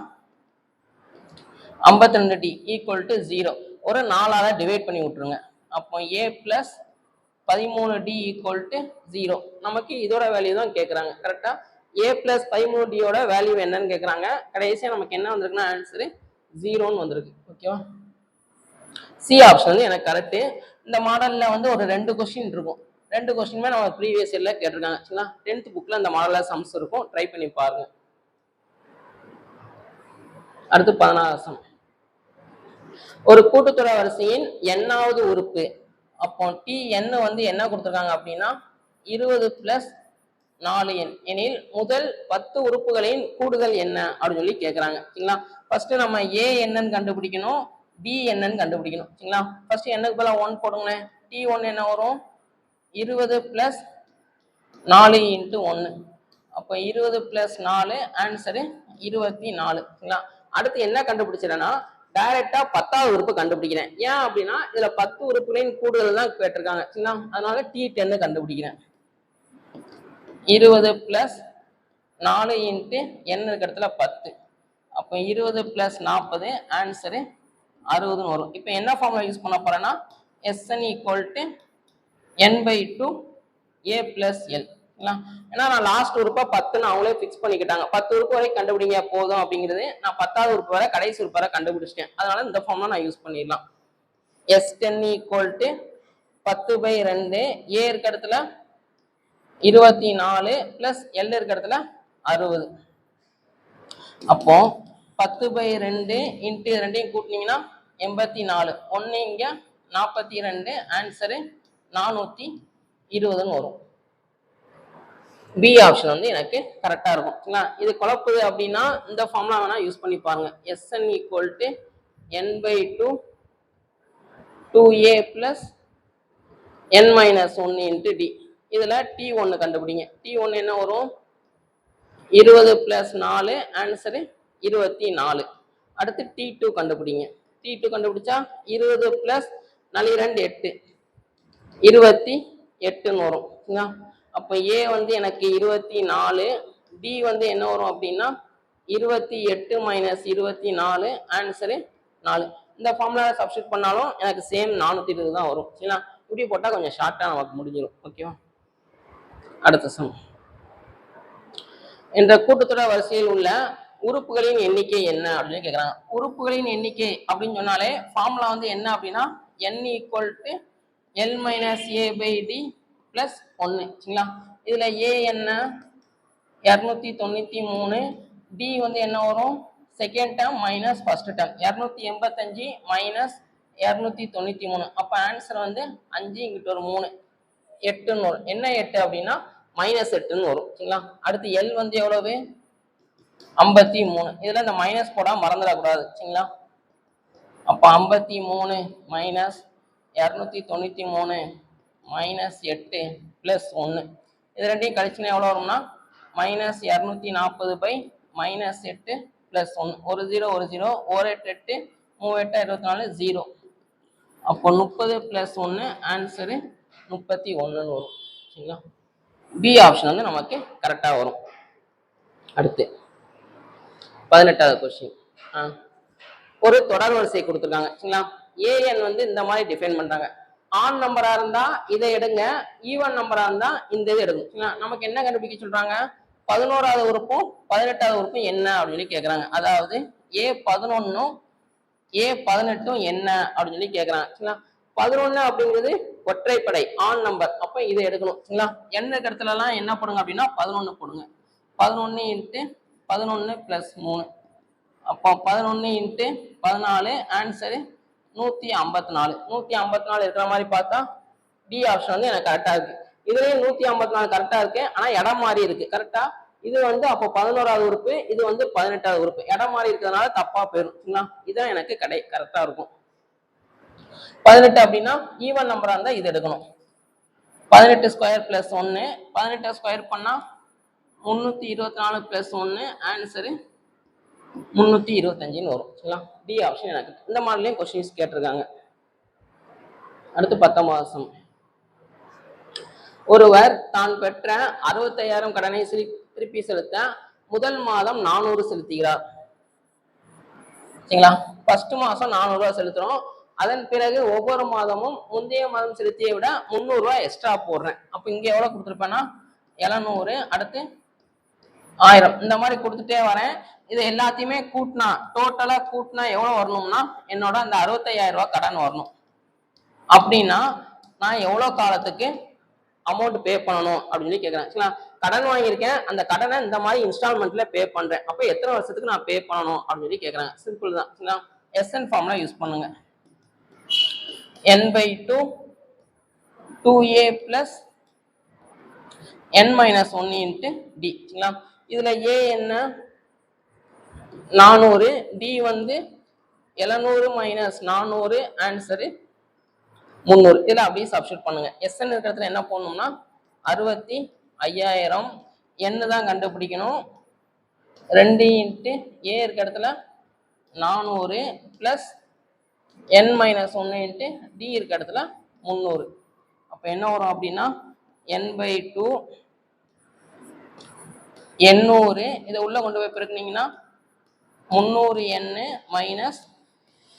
52d equal to 0. ஒரு 4ஆல டிவைட் பண்ணி விட்டுருங்க. அப்போ a plus 13d equal to 0. நமக்கு இதோட வேல்யூ தான் கேட்குறாங்க. கரெக்டா? a plus 13d யோட வேல்யூ என்னன்னு கேட்குறாங்க. கடைசியா நமக்கு என்ன வந்திருக்குன்னா ஆன்சரு 0ன்னு வந்திருக்கு. ஓகேவா? சி ஆப்ஷன் வந்து எனக்கு கரெக்டு. இந்த மாடல்ல வந்து ஒரு 2 கொஸ்டின் இருக்கும். 2 கொஸ்டினுமே நம்ம ப்ரீவியஸ் இயர்ல கேட்டிருக்காங்க. சரிங்களா? 10th புக்ல இந்த மாடல்ல சம்ஸ் இருக்கும். ட்ரை பண்ணி பாருங்க. அடுத்து 16 சம். ஒரு கூட்டுத்தொடர் வரிசையின் nவது உறுப்பு. அப்போ Tn வந்து என்ன கொடுத்துருக்காங்க அப்படின்னா 20 plus 4n எனில் முதல் 10 உறுப்புகளின் கூடுதல் என்ன அப்படின்னு சொல்லி கேட்குறாங்க. சரிங்களா? ஃபர்ஸ்ட் நம்ம a என்னன்னு கண்டுபிடிக்கணும், b என்னன்னு கண்டுபிடிக்கணும். சரிங்களா? ஃபர்ஸ்ட் என்னக்கு பதிலா 1 போடுங்களேன். T1 என்ன வரும் 20 plus 4 into 1. அப்போ 20 plus 4 ஆன்சரு 24. சரிங்களா? அடுத்து என்ன கண்டுபிடிச்சிடனா டைரக்டா 10வது உறுப்பு கண்டுபிடிக்கிறேன். ஏன் அப்படின்னா இதுல 10 உறுப்புகளின் கூடுதல் தான் கேட்டிருக்காங்க. சரிங்களா? அதனால T10 கண்டுபிடிக்கிறேன். 20 plus 4 into n இருக்க இடத்துல 10. அப்போ 20 plus 40 ஆன்சரு 60ன்னு வரும். இப்போ என்ன ஃபார்முலா யூஸ் பண்ண போறேன்னா Sn equal to n/2 a plus l. ஏன்னா நான் லாஸ்ட் உறுப்பா 10ன்னு அவங்களே ஃபிக்ஸ் பண்ணிக்கிட்டாங்க. 10 உறுப்பு வரை கண்டுபிடிங்க போதும் அப்படிங்கிறது நான் 10வது உறுப்பு வரை கடைசி உறுப்பு வரை கண்டுபிடிச்சிட்டேன். அதனால இந்த ஃபார்முலா நான் யூஸ் பண்ணிடலாம். S10 equal to 10/2 a இருக்க இடத்துல 24 plus l இருக்க இடத்துல 60. அப்போ 10/2 இன்ட்டு 2 கூட்டினீங்கன்னா 84. 1 இங்க 42 ஆன்சரு 420ன்னு வரும். பி ஆப்ஷன் வந்து எனக்கு கரெக்டா இருக்கும். சரிங்களா? இது குழப்புது அப்படின்னா இந்த ஃபார்முலா வேணா யூஸ் பண்ணி பாருங்க. Sn equal to n/2 2a plus n minus 1 into d. இதுல T1 கண்டுபிடிங்க. T1 என்ன வரும் 20 plus 4 ஆன்சரு 24. அடுத்து T2 கண்டுபிடிங்க. T2 கண்டுபிடிச்சா 20 plus 4 8 28ன்னு வரும். சரிங்களா? அப்போ a வந்து எனக்கு 24, d வந்து என்ன வரும் அப்படின்னா 28 minus 24 ஆன்சரு 4. இந்த ஃபார்முலா சப்ஸ்டிட் பண்ணாலும் எனக்கு சேம் 420 தான் வரும். சரிங்களா? இப்படி போட்டால் கொஞ்சம் ஷார்ட்டாக நமக்கு முடிஞ்சிடும். ஓகேவா? அடுத்த சம். என்ற கூட்டுத்தொடர் வரிசையில் உள்ள உறுப்புகளின் எண்ணிக்கை என்ன அப்படின்னு கேட்குறாங்க. உறுப்புகளின் எண்ணிக்கை அப்படின்னு சொன்னாலே ஃபார்முலா வந்து என்ன அப்படின்னா n equal to l minus a/d plus 1. சரிங்களா? இதுல a என்ன 293, d வந்து என்ன வரும் second term minus first term 285 minus 293. அப்போ ஆன்சர் வந்து 5 இங்கிட்டு ஒரு 3 8ன்னு வரும். என்ன 8 அப்படின்னா -8ன்னு வரும். சரிங்களா? அடுத்து l வந்து எவ்வளவு 53. இதுல இந்த மைனஸ் போட மறந்துடக்கூடாது. சரிங்களா? அப்போ 53 மைனஸ் 293 minus 8 plus 1. இது ரெண்டையும் கழிச்சுனா எவ்வளோ வரும்னா minus 240 by minus 8 plus 1. ஒரு 0 ஒரு 0 ஒரு 8 8 3 8 24 0. அப்போ 30 + 1 ஆன்சரு 31 வரும். சரிங்களா? பி ஆப்ஷன் வந்து நமக்கு கரெக்டா வரும். அடுத்து 18வது கொஸ்டின். ஒரு தொடர் வரிசை கொடுத்துருக்காங்க. சரிங்களா? ஏஎன் வந்து இந்த மாதிரி டிஃபைன் பண்றாங்க. ஆன் நம்பரா இருந்தா இதை எடுங்க, ஈவன் நம்பரா இருந்தா இந்த இதை எடுங்க. சரிங்களா? நமக்கு என்ன கண்டுபிடிக்க சொல்றாங்க? 11வது உறுப்பும் 18வது உறுப்பும் என்ன அப்படின்னு சொல்லி கேட்கறாங்க. அதாவது A11ம் A18ம் என்ன அப்படின்னு சொல்லி கேட்கறாங்க. சரிங்களா? 11 அப்படிங்கிறது ஒற்றைப்படை ஆன் நம்பர். அப்ப இதை எடுக்கணும். சரிங்களா? என்ன இடத்துல எல்லாம் என்ன போடுங்க அப்படின்னா 11 போடுங்க. 11 × 11 + 3. அப்போ 11 × 14 ஆன்சரு 154. 154 இருக்கிற மாதிரி பார்த்தா டி ஆப்ஷன் வந்து எனக்கு கரெக்டா இருக்கு. இதுலயும் 154 கரெக்டா இருக்கு. ஆனா இடம் மாறி இருக்கு. கரெக்டா? இது வந்து அப்போ 11வது உறுப்பு, இது வந்து 18வது உறுப்பு. இடம் மாறி இருக்கிறதுனால தப்பா போயிடும். இதான் எனக்கு கரெக்டா இருக்கும். 18 அப்படின்னா ஈவன் நம்பரா இருந்தா இது எடுக்கணும். 18 ஸ்கொயர் + 1. 18 ஸ்கொயர் பண்ணா 324 + 1 ஆன்சரு 325 வரும். சரிங்களா? டி ஆப்ஷன் எனக்கு. இந்த மாதிரிலயும் கொஸ்டின்ஸ் கேட்டிருக்காங்க. அடுத்து 19வது சம். ஒருவர் தான் பெற்ற 65,000 கடனை திருப்பி செலுத்த முதல் மாதம் 400 செலுத்துகிறார். சரிங்களா? ஃபர்ஸ்ட் மாசம் 400 ரூபாய் செலுத்துறோம். அதன் பிறகு ஒவ்வொரு மாதமும் முந்தைய மாதம் செலுத்தியை விட 300 ரூபாய் எக்ஸ்ட்ரா போடுறேன். அப்ப இங்க எவ்வளவு கொடுத்துருப்பேன்னா 700, அடுத்து 1000 இந்த மாதிரி கொடுத்துட்டே வரேன். இது எல்லாத்தையுமே கூட்டினா டோட்டலா கூட்டினா எவ்வளவு வரணும்னா என்னோட அந்த 65,000 ரூபாய் கடன் வரணும். அப்படின்னா நான் எவ்வளவு காலத்துக்கு அமௌண்ட் பே பண்ணணும் அப்படின்னு சொல்லி கேட்கறேன். கடன் வாங்கியிருக்கேன், அந்த கடனை இந்த மாதிரி இன்ஸ்டால்மெண்ட்ல பே பண்றேன். அப்ப எத்தனை வருஷத்துக்கு நான் பே பண்ணணும் அப்படின்னு சொல்லி கேட்கறேன். சிம்பிள் தான். எஸ்என் ஃபார்முலா யூஸ் பண்ணுங்க. n/2 2a + n - 1 × d. இதுல a என்ன 400, d வந்து 700 - 400 ஆன்சரு 300. இதுல அப்படியே சப்ஸ்டிட் பண்ணுங்க. எஸ்என் இருக்கிறதுல என்ன போடணும்னா 65,000 n தான் கண்டுபிடிக்கணும். 2 × a இருக்க இடத்துல 400 + n - 1 × d இருக்க இடத்துல 300. அப்ப என்ன வரும் அப்படின்னா n/2 800. இதை உள்ள கொண்டு போய் பெருக்குனீங்கன்னா 300n -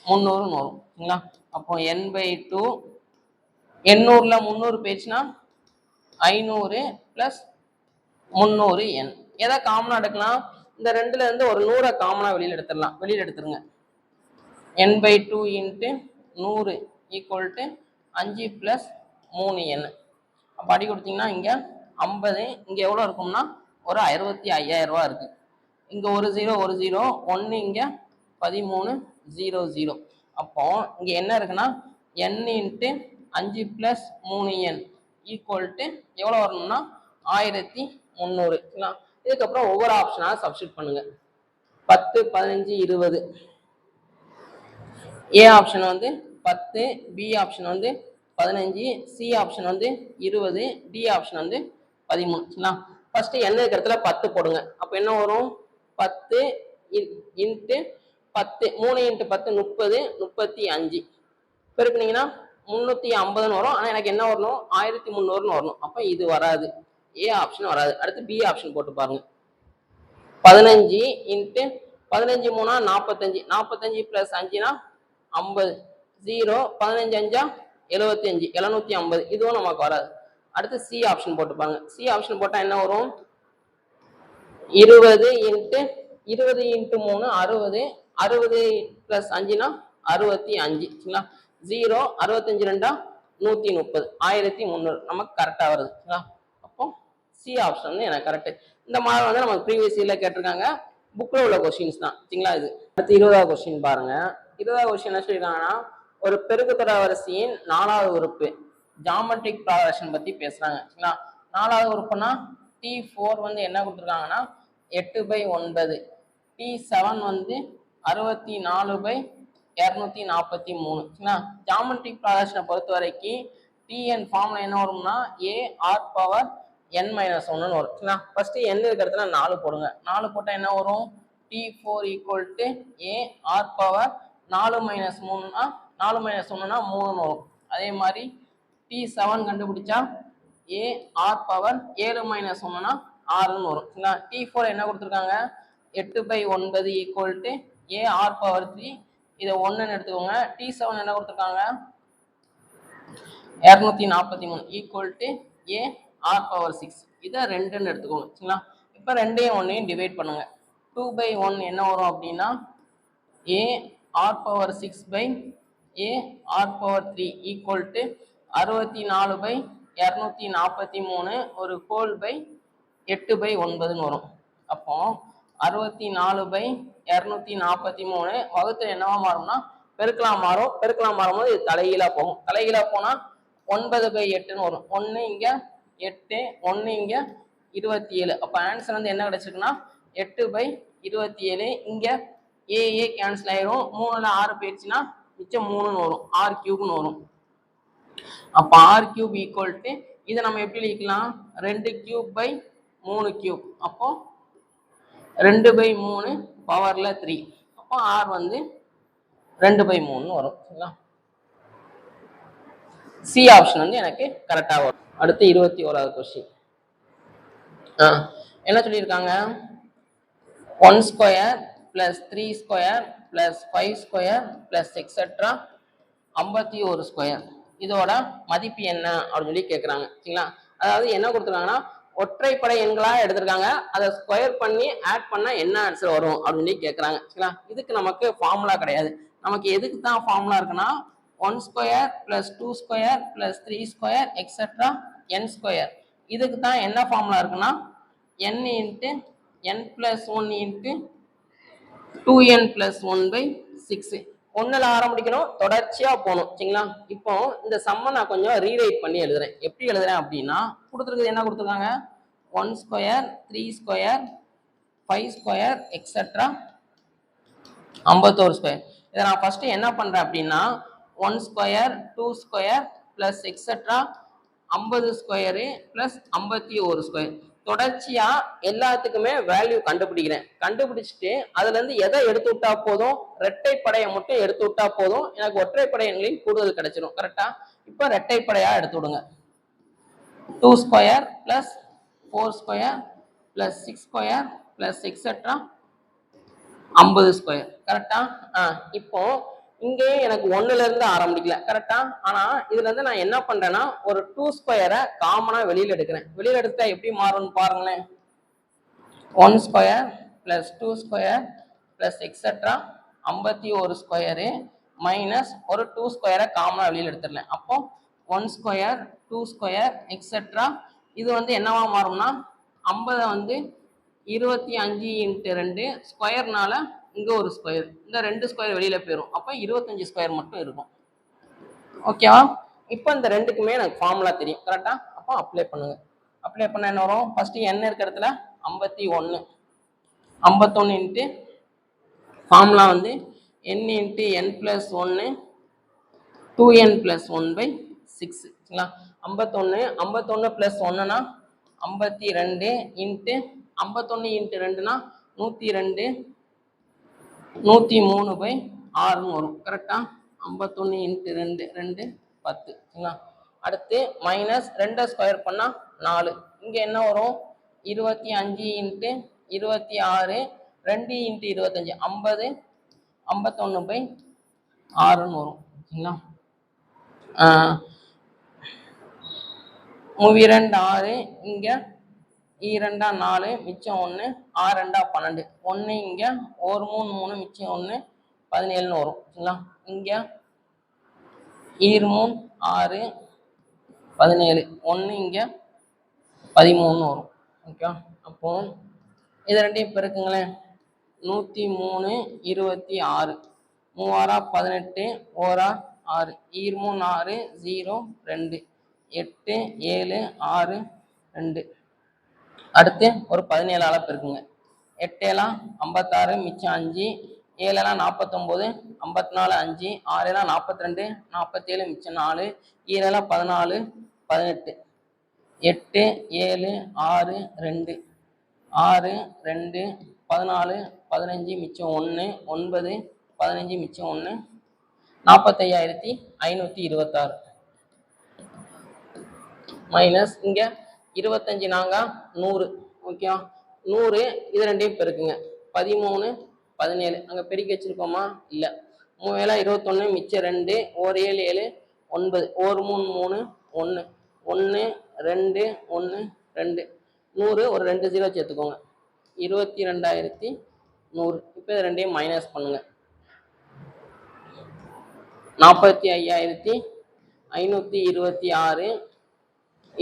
300 வரும். சரிங்களா? அப்போ n/2 800ல 300 போயிடுச்சுன்னா 500 + 300n. எதை காமனா எடுக்கலாம்? இந்த ரெண்டுல இருந்து ஒரு 100 காமனா வெளியில எடுத்துருங்க. n/2 × 100 = 5 + 3n. அப்ப அடி கொடுத்தீங்கன்னா இங்க 50, இங்க எவ்வளவு இருக்கும்னா ஒரு 65,000 ரூபாய் இருக்கு. இங்க ஒரு 0 1 இங்க 13 00. அப்போ இங்க என்ன இருக்குன்னா n × 5 + 3n = எவ்வளவு வரணும்னா 1300. இதுக்கப்புறம் ஒவ்வொரு ஆப்ஷனா சப்ஸ்டிட் பண்ணுங்க. 10 15 20. ஏ ஆப்ஷன் வந்து 10, பி ஆப்ஷன் வந்து 15, சி ஆப்ஷன் வந்து 20, டி ஆப்ஷன் வந்து 13. ஃபர்ஸ்ட் n இருக்கிற இடத்துல 10 போடுங்க. அப்ப என்ன வரும்? 10 × 10 3 × 10 30 35 பெருக்குனீங்கன்னா 350 வரும். ஆனா எனக்கு என்ன வரணும்? 1300 வரணும். அப்ப இது வராது. ஏ ஆப்ஷன் வராது. அடுத்து பி ஆப்ஷன் போட்டு பாருங்க. 15 × 15 3 45 45 + 5 50 0 15 5 75 750. இதுவும் நமக்கு வராது. அடுத்து சி ஆப்ஷன் போட்டு பாருங்க. சி ஆப்ஷன் போட்டா என்ன வரும்? 20 × 20 × 3 60 60 + 5 65. 0 65 2 130 1300 நமக்கு கரெக்டா வருது. அப்போ சி ஆப்ஷன் வந்து எனக்கு கரெக்ட். இந்த மாதிரி வந்து நமக்கு ப்ரீவியஸ் இயர்ல கேட்டிருக்காங்க. புக்ல உள்ள கொஸ்டின்ஸ் தான். சரிங்களா? இது அடுத்து 20வது கொஸ்டின் பாருங்க. 20வது கொஸ்டின் என்ன சொல்லிருக்காங்கன்னா ஒரு பெருக்குத்தொடர் வரிசையின் 4வது உறுப்பு ஜாமெட்ரிக் ப்ராக்ரஷன் பத்தி பேசுறாங்க. சரிங்களா? 4வது உறுப்புனா T4 வந்து என்ன கொடுத்துருக்காங்கன்னா 8/9, T7 வந்து 64/243. ஜாமெட்ரிக் ப்ராக்ரஷனை பொறுத்த வரைக்கும் Tn ஃபார்ம்ல என்ன வரும்னா AR⁻n - 1 வரும். ஃபர்ஸ்ட் n இருக்கிற இடத்துல 4 போடுங்க. 4 போட்டா என்ன வரும்? T4 = AR⁻n 4 மைனஸ் 3னா 4 மைனஸ் 1னா 3ன்னு வரும். அதே மாதிரி T7 கண்டுபிடிச்சா ஏ ஆர் பவர் 7 மைனஸ் 1னா 6ன்னு வரும். சரிங்களா? T4 என்ன கொடுத்துருக்காங்க, 8/9 equal to a r power 3, இதை 1ன்னு எடுத்துக்கோங்க. T7 என்ன கொடுத்துருக்காங்க, 243 equal to a r power 6, இதை 2ன்னு எடுத்துக்கோங்க. சரிங்களா? இப்போ 2யும் 1யும் டிவைட் பண்ணுங்க. 2/1 என்ன வரும் அப்படின்னா a r power 6 a r power 3 equal to 64/243 ஒரு ஹோல் பை 8/9ன்னு வரும். அப்போ 64/243 வகுத்து என்னவா மாறும்னா பெருக்கலாம் மாறும். பெருக்கலாம் மாறும்போது இது தலைகீழா போகும். தலைகீழா போனா 9/8ன்னு வரும். 1 இங்க 8, 1 இங்க 27. அப்ப ஆன்சர் வந்து என்ன கிடைச்சிருக்குன்னா 8/27. இங்க ஏ கேன்சல் ஆயிரும். 3ல 6 போயிடுச்சுன்னா மிச்சம் 3ன்னு வரும். ஆர் கியூப்னு வரும். அப்ப ஆர் கியூப் ஈக்குவல் டு இதை நம்ம எப்படி எழுதிக்கலாம், 2³/3 கியூப். அப்போ 2/3 பவர்ல 3. அப்போ ஆர் வந்து 2/3 வரும். சரிங்களா? சி ஆப்ஷன் வந்து எனக்கு கரெக்டா வரும். அடுத்து 21வது கொஸ்டின். என்ன சொல்லியிருக்காங்க, 1 square plus 3 square plus 5 square plus etcetera 51 square, இதோட மதிப்பு என்ன அப்படின்னு சொல்லி கேட்குறாங்க. சரிங்களா? அதாவது என்ன கொடுத்துருக்காங்கன்னா ஒற்றைப்படை எண்களா எடுத்திருக்காங்க, அதை ஸ்கொயர் பண்ணி ஆட் பண்ணா என்ன ஆன்சர் வரும் அப்படின்னு சொல்லி கேட்குறாங்க. சரிங்களா? இதுக்கு நமக்கு ஃபார்முலா கிடையாது. நமக்கு எதுக்கு தான் ஃபார்முலா இருக்குன்னா 1 square plus 2 square plus 3 square etcetera n square, இதுக்கு தான் என்ன ஃபார்முலா இருக்குன்னா n into n plus 1 into 2n plus 1/6. 1ல ஆரம்பிக்கணும், தொடர்ச்சியா போகணும். சரிங்களா? இப்போ இந்த சம்மை நான் கொஞ்சம் ரீரைட் பண்ணி எழுதுறேன். எப்படி எழுதுறேன் அப்படின்னா கொடுத்துருக்குது என்ன கொடுத்துருக்காங்க, 1 square 3 square 5 square etcetera 51 square. இதை நான் ஃபர்ஸ்ட் என்ன பண்றேன் அப்படின்னா 1 square 2 square plus etcetera 50 square plus 51 square, தொடர்ச்சியா எல்லாத்துக்குமே வேல்யூ கண்டுபிடிக்கிறேன். கண்டுபிடிச்சிட்டு அதுல இருந்து எதை எடுத்து விட்டா போதும், இரட்டைப்படையை மட்டும் எடுத்து விட்டா போதும், எனக்கு ஒற்றைப்படை எண்களின் கூடுதல் கிடைச்சிடும். கரெக்டா? இப்ப இரட்டைப்படையா எடுத்து விடுங்க. 2 square plus 4 square plus 6 square plus etcetera 50 square. கரெக்டா? இப்போ இங்கேயும் எனக்கு 1ல இருந்து ஆரம்பிக்கல. கரெக்டா? ஆனா இதுல இருந்து நான் என்ன பண்றேன்னா ஒரு 2 ஸ்கொயரை காமனா வெளியில எடுக்கிறேன். வெளியில எடுத்தா எப்படி மாறும்னு பாருங்களேன். 1 square plus 2 square plus etcetera 51 square minus ஒரு 2 ஸ்கொயரை காமனா வெளியில எடுத்துடலாம். அப்போ 1 ஸ்கொயர் 2 ஸ்கொயர் எக்ஸெட்ரா இது வந்து என்னவா மாறும்னா 50 வந்து 25 × 2 ஸ்கொயர்னால இங்க ஒரு ஸ்கொயர், இந்த 2 ஸ்கொயர் வெளியில போயிடும். அப்ப 25 ஸ்கொயர் மட்டும் இருக்கும். ஓகேவா? இப்போ இந்த ரெண்டுக்குமே எனக்கு ஃபார்முலா தெரியும். கரெக்டா? அப்போ அப்ளை பண்ணுங்க. அப்ளை பண்ண என்ன வரும், ஃபர்ஸ்ட் n இருக்கிற இடத்துல 51 இன்ட்டு ஃபார்முலா வந்து n into n plus 1 2n plus 1/6. சரிங்களா? 51 பிளஸ் 1னா 52 இன்ட்டு 51 இன்ட்டு 2னா 102 103/6ன்னு வரும். கரெக்டா? 51 இன்ட்டு 2 2 10. சரிங்களா? அடுத்து மைனஸ் 2 ஸ்கொயர் பண்ணா 4. இங்க என்ன வரும், 25 இன்ட்டு 26 2 இன்ட்டு 25 50 51/6ன்னு வரும். சரிங்களா? 2 6, இங்க 2 4 மிச்சம் 1 6 2 12, 1 இங்க 1 3 3 மிச்சம் 1 17ன்னு வரும். சரிங்களா? இங்க 3 6 17, 1 இங்க 13ன்னு வரும். ஓகேவா? அப்போ இது ரெண்டையும் பெருக்குங்களேன். 103 26 3 18 1 6 3 6 0 2 8 7 6 2. அடுத்து ஒரு 17ஆல பெருக்குங்க. 8 56 மிச்சம் 5 7 49 54 5 6 42 47 மிச்சம் 4 7 14 18 8 7 6 2 6 2 14 15 மிச்சம் 1 9 15 மிச்சம் 1 45,526 மைனஸ் இங்க 25 நாங்க 100. ஓகேவா? 100 இது ரெண்டையும் பெருக்குங்க. 13 17 அங்க பெருக்கி வச்சிருக்கோமா? இல்ல. 3 21 மிச்சம் 2 1 7 7 9 1 3 3 1 1 2 1 2 100 ஒரு 2 0 சேர்த்துக்கோங்க. 22,100. இப்போ இது ரெண்டையும் மைனஸ் பண்ணுங்க. 45,526 22,100 6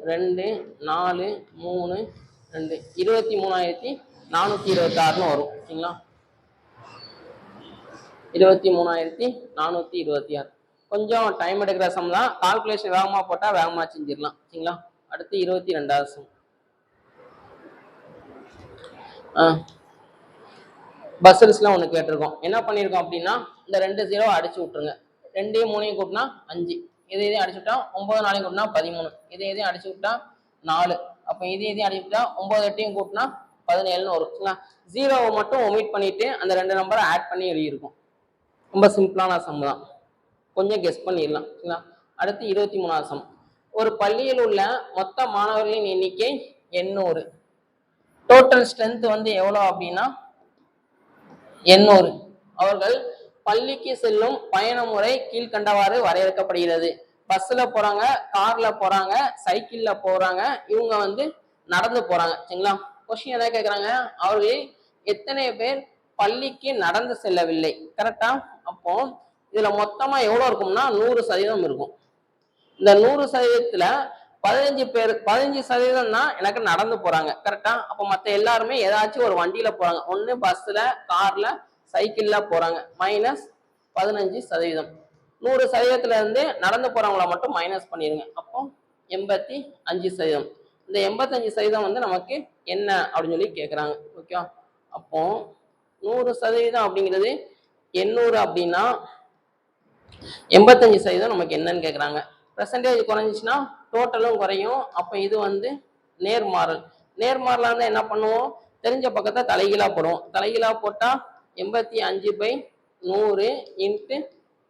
2 4 3 2 23,426 வரும். சரிங்களா? 23,426. கொஞ்சம் டைம் எடுக்கிற சம் தான். கால்குலேஷன் வேகமா போட்டா வேகமா செஞ்சிடலாம். சரிங்களா? அடுத்து 22வது சம். பஸ்ஸல்ஸ்லாம் ஒன்று கேட்டிருக்கோம். என்ன பண்ணியிருக்கோம் அப்படின்னா இந்த 2 0 அடிச்சு விட்டுருங்க. 2 3 கூட்டினா 5. இதையும் அடிச்சு விட்டா 9 4 கூட்டினா 13. இதையும் அடிச்சு விட்டா 4. அப்போ இதையும் அடிச்சு விட்டா 9 8 கூட்டினா 17ன்னு வரும். சரிங்களா? 0வை மட்டும் ஒமிட் பண்ணிட்டு அந்த 2 நம்பரை ஆட் பண்ணி எழுதியிருக்கும். ரொம்ப சிம்பிளான சம் தான். கொஞ்சம் கெஸ் பண்ணிடலாம். சரிங்களா? அடுத்து 23வது சம். ஒரு பள்ளியில் உள்ள மொத்த மாணவர்களின் எண்ணிக்கை 800. டோட்டல் ஸ்ட்ரென்த் வந்து எவ்வளோ அப்படின்னா 800. அவர்கள் பள்ளிக்கு செல்லும் பயண முறை கீழ்கண்டவாறு வரையறுக்கப்படுகிறது. பஸ்ல போறாங்க, கார்ல போறாங்க, சைக்கிள்ல போறாங்க, இவங்க வந்து நடந்து போறாங்க. சரிங்களா? கொஸ்டின் என்ன கேட்கறாங்க? அவர்கள் எத்தனை பேர் பள்ளிக்கு நடந்து செல்லவில்லை? கரெக்டா? அப்போ இதுல மொத்தமா எவ்வளவு இருக்கும்னா 100% இருக்கும். இந்த 100%த்துல 15% தான் எனக்கு நடந்து போறாங்க. கரெக்டா? அப்ப மத்த எல்லாருமே ஏதாச்சும் ஒரு வண்டியில போறாங்க. ஒண்ணு பஸ்ல, கார்ல, சைக்கிள்ல போறாங்க. மைனஸ் 15%. 100%த்துல இருந்து நடந்து போறவங்கள மட்டும் மைனஸ் பண்ணிருங்க. அப்போ 85%. இந்த 85% வந்து நமக்கு என்ன அப்படின்னு சொல்லி கேட்கறாங்க. ஓகேவா? அப்போ 100% அப்படிங்கிறது 800 அப்படின்னா 85% நமக்கு என்னன்னு கேட்கறாங்க. பெர்சன்டேஜ் குறைஞ்சிச்சுன்னா டோட்டலும் குறையும். அப்போ இது வந்து நேர்மாறல். நேர்மாறலா இருந்தா என்ன பண்ணுவோம்? தெரிஞ்ச பக்கத்தை தலைகீழா போடுவோம். தலைகீழா போட்டா 85/100 இன்ட்டு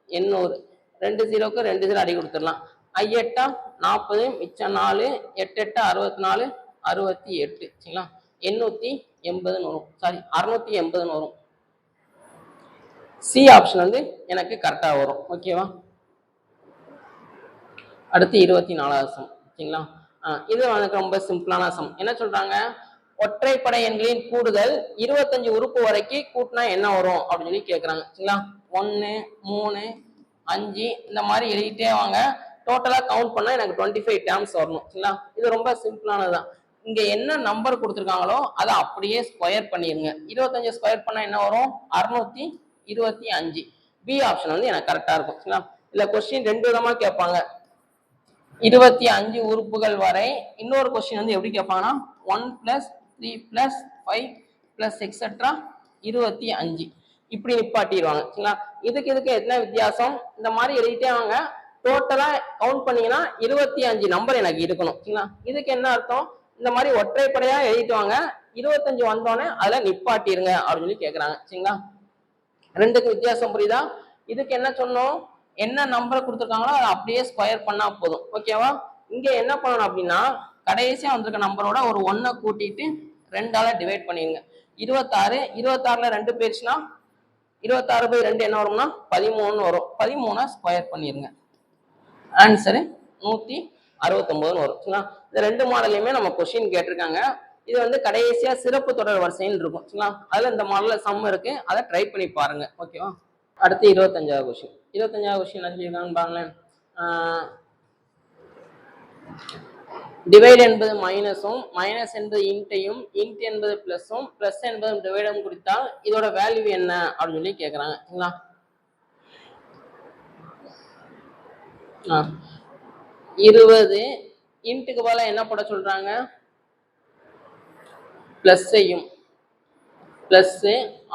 800. 2 0க்கு 2 0 அடி கொடுத்துடலாம். 8 40 மிச்சம் 4 8 8 64 68. சரிங்களா? 880 வரும். சாரி 680 வரும். சி ஆப்ஷன் வந்து எனக்கு கரெக்டா வரும். ஓகேவா? அடுத்து 24வது சம். சரிங்களா? இது எனக்கு ரொம்ப சிம்பிளான சம். என்ன சொல்றாங்க? ஒற்றைப்படை எண்களின் கூடுதல் 25 உறுப்பு வரைக்கும் கூட்டினா என்ன வரும் அப்படின்னு சொல்லி கேட்கறாங்க. சரிங்களா? 1 3 5 இந்த மாதிரி எழுதிட்டே வாங்க. டோட்டலா கவுண்ட் பண்ணா எனக்கு 25 டேர்ம்ஸ் வரணும். சரிங்களா? இது ரொம்ப சிம்பிளானதுதான். இங்க என்ன நம்பர் கொடுத்துருக்காங்களோ அதை அப்படியே ஸ்கொயர் பண்ணிருங்க. 25 ஸ்கொயர் பண்ணா என்ன வரும்? 625. பி ஆப்ஷன் வந்து எனக்கு கரெக்டா இருக்கும். சரிங்களா? இல்ல கொஸ்டின் 2 விதமா கேட்பாங்க. 25 உறுப்புகள் வரை. இன்னொரு கொஸ்டின் வந்து எப்படி கேட்பாங்கன்னா 1 + 3 + 5 + எக்ஸெட்ரா 25 இப்படி நிப்பாட்டிடுவாங்க. சரிங்களா? இதுக்கு என்ன வித்தியாசம்? இந்த மாதிரி எழுதிட்டே வாங்க. டோட்டலா கவுண்ட் பண்ணீங்கன்னா 25 நம்பர் எனக்கு இருக்கணும். சரிங்களா? இதுக்கு என்ன அர்த்தம்? இந்த மாதிரி ஒற்றைப்படையா எழுதிட்டு வாங்க. 25 வந்தோடனே அதுல நிப்பாட்டிருங்க அப்படின்னு சொல்லி கேட்கறாங்க. சரிங்களா? ரெண்டுக்கு வித்தியாசம் புரியுதா? இதுக்கு என்ன சொன்னோம்? என்ன நம்பர் கொடுத்துருக்காங்களோ அதை அப்படியே ஸ்கொயர் பண்ணா போதும். ஓகேவா? இங்க என்ன பண்ணணும் அப்படின்னா கடைசியா வந்திருக்க நம்பரோட ஒரு 1 கூட்டிட்டு 2ஆல டிவைட் பண்ணிருங்க. 26 26ல 2 போயிடுச்சுன்னா 26/2 என்ன வரும்னா 13 வரும். 13 ஸ்கொயர் பண்ணிருங்க. ஆன்சரு 169 வரும். இந்த 2 மாடலையுமே நம்ம கொஸ்டின் கேட்டிருக்காங்க. இது வந்து கடைசியா சிறப்பு தொடர் வரிசைன்னு இருக்கும். அதுல இந்த மாடல்ல சம் இருக்கு. அதை ட்ரை பண்ணி பாருங்க. ஓகேவா? அடுத்து 25வது கொஸ்டின். 25வது கொஸ்டின் என்ன சொல்லியிருக்காங்கன்னு பாருங்களேன். டிவைட் என்பது மைனஸும், மைனஸ் என்பது இன்ட்டையும், இன்ட் என்பது பிளஸும், பிளஸ் என்பது டிவைடும் குறித்தால் இதோட வேல்யூ என்ன அப்படின்னு சொல்லி கேட்கறாங்க. சரிங்களா? 20 இன்ட்டுக்கு போல என்ன போட சொல்றாங்க? பிளஸ் செய்யும். பிளஸ்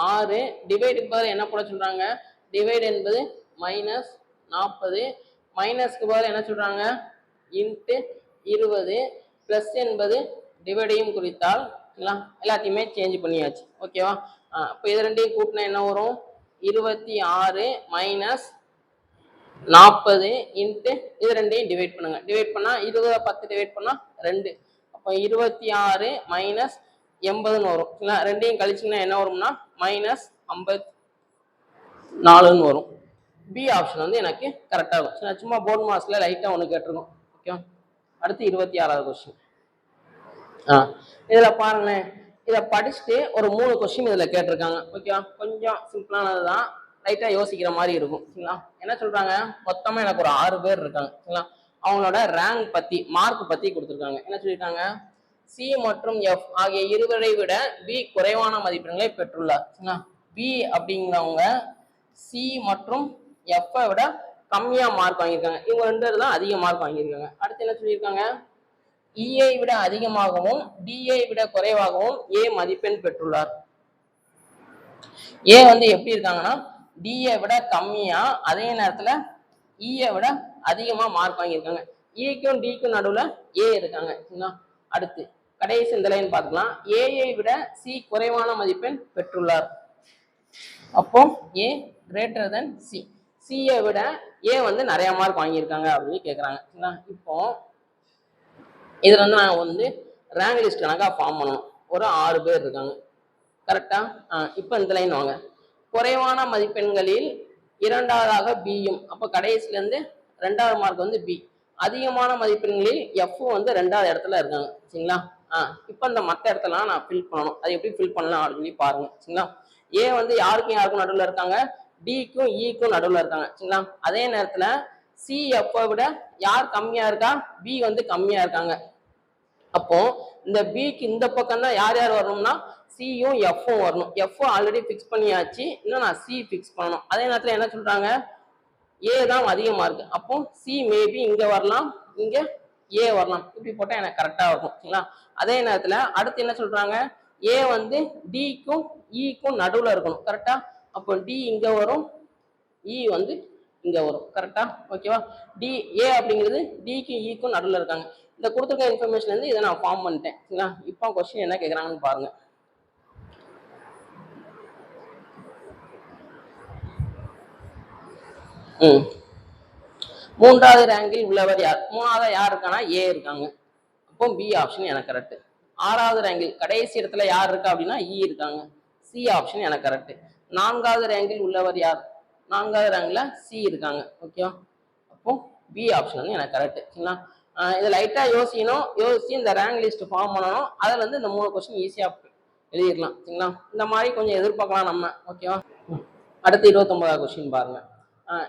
6 டிவைடுக்கு பதில் என்ன போட சொல்றாங்க? டிவைட் என்பது மைனஸ் 40 மைனஸ்க்கு பதில் என்ன சொல்றாங்க? இன்ட்டு 20 பிளஸ் என்பது டிவைடையும் குறித்தால் சரிங்களா? எல்லாத்தையுமே சேஞ்ச் பண்ணியாச்சு. ஓகேவா? இப்போ இது ரெண்டையும் கூட்டினா என்ன வரும்? 26 மைனஸ் 40 இன்ட்டு இது ரெண்டையும் டிவைட் பண்ணுங்க. டிவைட் பண்ணா 20 10 டிவைட் பண்ணா 2. அப்போ 26 மைனஸ் 80ன்னு வரும். சரிங்களா? ரெண்டையும் கழிச்சிங்கன்னா என்ன வரும்னா மைனஸ் 54ன்னு வரும். பி ஆப்ஷன் வந்து எனக்கு கரெக்டாக இருக்கும். சும்மா போர்ட் மார்க்ஸில் லைட்டாக ஒன்று கேட்டிருக்கோம். ஓகே, அடுத்து 26வது கொஸ்டின். இதில் பாருங்களேன், இதை படிச்சுட்டு ஒரு 3 கொஸ்டின் இதில் கேட்டிருக்காங்க. ஓகேவா? கொஞ்சம் சிம்பிளானது தான், லைட்டாக யோசிக்கிற மாதிரி இருக்கும். சரிங்களா? என்ன சொல்றாங்க, மொத்தமாக எனக்கு ஒரு 6 பேர் இருக்காங்க. சரிங்களா? அவங்களோட ரேங்க் பற்றி மார்க் பற்றி கொடுத்துருக்காங்க. என்ன சொல்லியிருக்காங்க, சி மற்றும் எஃப் ஆகிய இருவரை விட பி குறைவான மதிப்பெண்களை பெற்றுள்ளார். சரிங்களா? பி அப்படிங்கிறவங்க சி மற்றும் எஃப் விட கம்மியா மார்க் வாங்கியிருக்காங்க. இவங்க 2 பேர் தான் அதிக மார்க் வாங்கியிருக்காங்க. அடுத்து என்ன சொல்லியிருக்காங்க, இஐ விட அதிகமாகவும் டிஐ விட குறைவாகவும் ஏ மதிப்பெண் பெற்றுள்ளார். ஏ வந்து எப்படி இருக்காங்கன்னா டிஐ விட கம்மியா, அதே நேரத்துல இஐ விட அதிகமா மார்க் வாங்கியிருக்காங்க. இக்கும் டிக்கும் நடுவுல ஏ இருக்காங்க. அடுத்து கடைசி இந்த லைன் பார்த்துக்கலாம். ஏஐ விட சி குறைவான மதிப்பெண் பெற்றுள்ளார். அப்போ ஏ கிரேட்டர் தென் சி, சியை விட ஏ வந்து நிறைய மார்க் வாங்கியிருக்காங்க அப்படின்னு கேட்குறாங்க. இப்போ இதுல வந்து நான் வந்து ரேங்க் லிஸ்ட் கணக்காக ஃபார்ம் பண்ணணும். ஒரு 6 பேர் இருக்காங்க. கரெக்டா? இப்போ இந்த லைன் வாங்க. குறைவான மதிப்பெண்களில் இரண்டாவதாக பியும், அப்போ கடைசியிலேருந்து 2வது மார்க் வந்து பி. அதிகமான மதிப்பெண்களில் எஃப் வந்து 2வது இடத்துல இருக்காங்க. சரிங்களா? இப்போ இந்த மற்ற இடத்துலாம் நான் ஃபில் பண்ணணும். அது எப்படி ஃபில் பண்ணலாம் அப்படின்னு சொல்லி பாருங்க. சரிங்களா? ஏ வந்து யாருக்கும் யாருக்கும் நடுவில் இருக்காங்க, டிக்கும் இக்கும் நடுவில் இருக்காங்க. சரிங்களா? அதே நேரத்தில் சி எஃப் விட யார் கம்மியா இருக்கா, பி வந்து கம்மியா இருக்காங்க. அப்போ இந்த பிக்கு இந்த பக்கம் தான் யார் யார் வரணும்னா சியும் எஃப்பும் வரணும். எஃப் ஆல்ரெடி ஃபிக்ஸ் பண்ணியாச்சு, இன்னும் நான் சி ஃபிக்ஸ் பண்ணணும். அதே நேரத்தில் என்ன சொல்றாங்க, ஏ தான் அதிகமா இருக்கு. அப்போ சி மேபி இங்க வரலாம், இங்க ஏ வரலாம். இப்படி போட்டா எனக்கு கரெக்டா இருக்கும். சரிங்களா? அதே நேரத்தில் அடுத்து என்ன சொல்றாங்க, ஏ வந்து டிக்கும் இக்கும் நடுவில் இருக்கணும். கரெக்டா? அப்போ டி இங்க வரும், இ வந்து இங்க வரும். கரெக்டா? ஓகேவா? டி ஏ அப்படிங்கிறது டிக்கும் இக்கும் நடுவில் இருக்காங்க. இந்த கொடுத்துருக்க இன்ஃபர்மேஷன் வந்து இதை நான் ஃபார்ம் பண்ணிட்டேன். சரிங்களா? இப்போ கொஸ்டின் என்ன கேட்குறாங்கன்னு பாருங்க. மூன்றாவது ரேங்கில் உள்ளவர் யார்? மூணாவது யார் இருக்கானா ஏ இருக்காங்க. அப்போ பி ஆப்ஷன் எனக்கு கரெக்ட். 6வது ரேங்கில் கடைசி இடத்துல யார் இருக்கா அப்படின்னா இ இருக்காங்க. சி ஆப்ஷன் எனக்கு கரெக்ட். 4வது ரேங்கில் உள்ளவர் யார்? 4வது ரேங்க்ல சி இருக்காங்க. ஓகேவா? அப்போ பி ஆப்ஷன் வந்து எனக்கு கரெக்ட். சரிங்களா? இதை லைட்டா யோசிக்கணும். யோசிச்சு இந்த ரேங்க் லிஸ்ட் ஃபார்ம் பண்ணணும். அதுல இருந்து இந்த 3 கொஸ்டின் ஈஸியா எழுதிடலாம். சரிங்களா? இந்த மாதிரி கொஞ்சம் எதிர்பார்க்கலாம் நம்ம. ஓகேவா? அடுத்து 29வது கொஸ்டின் பாருங்க.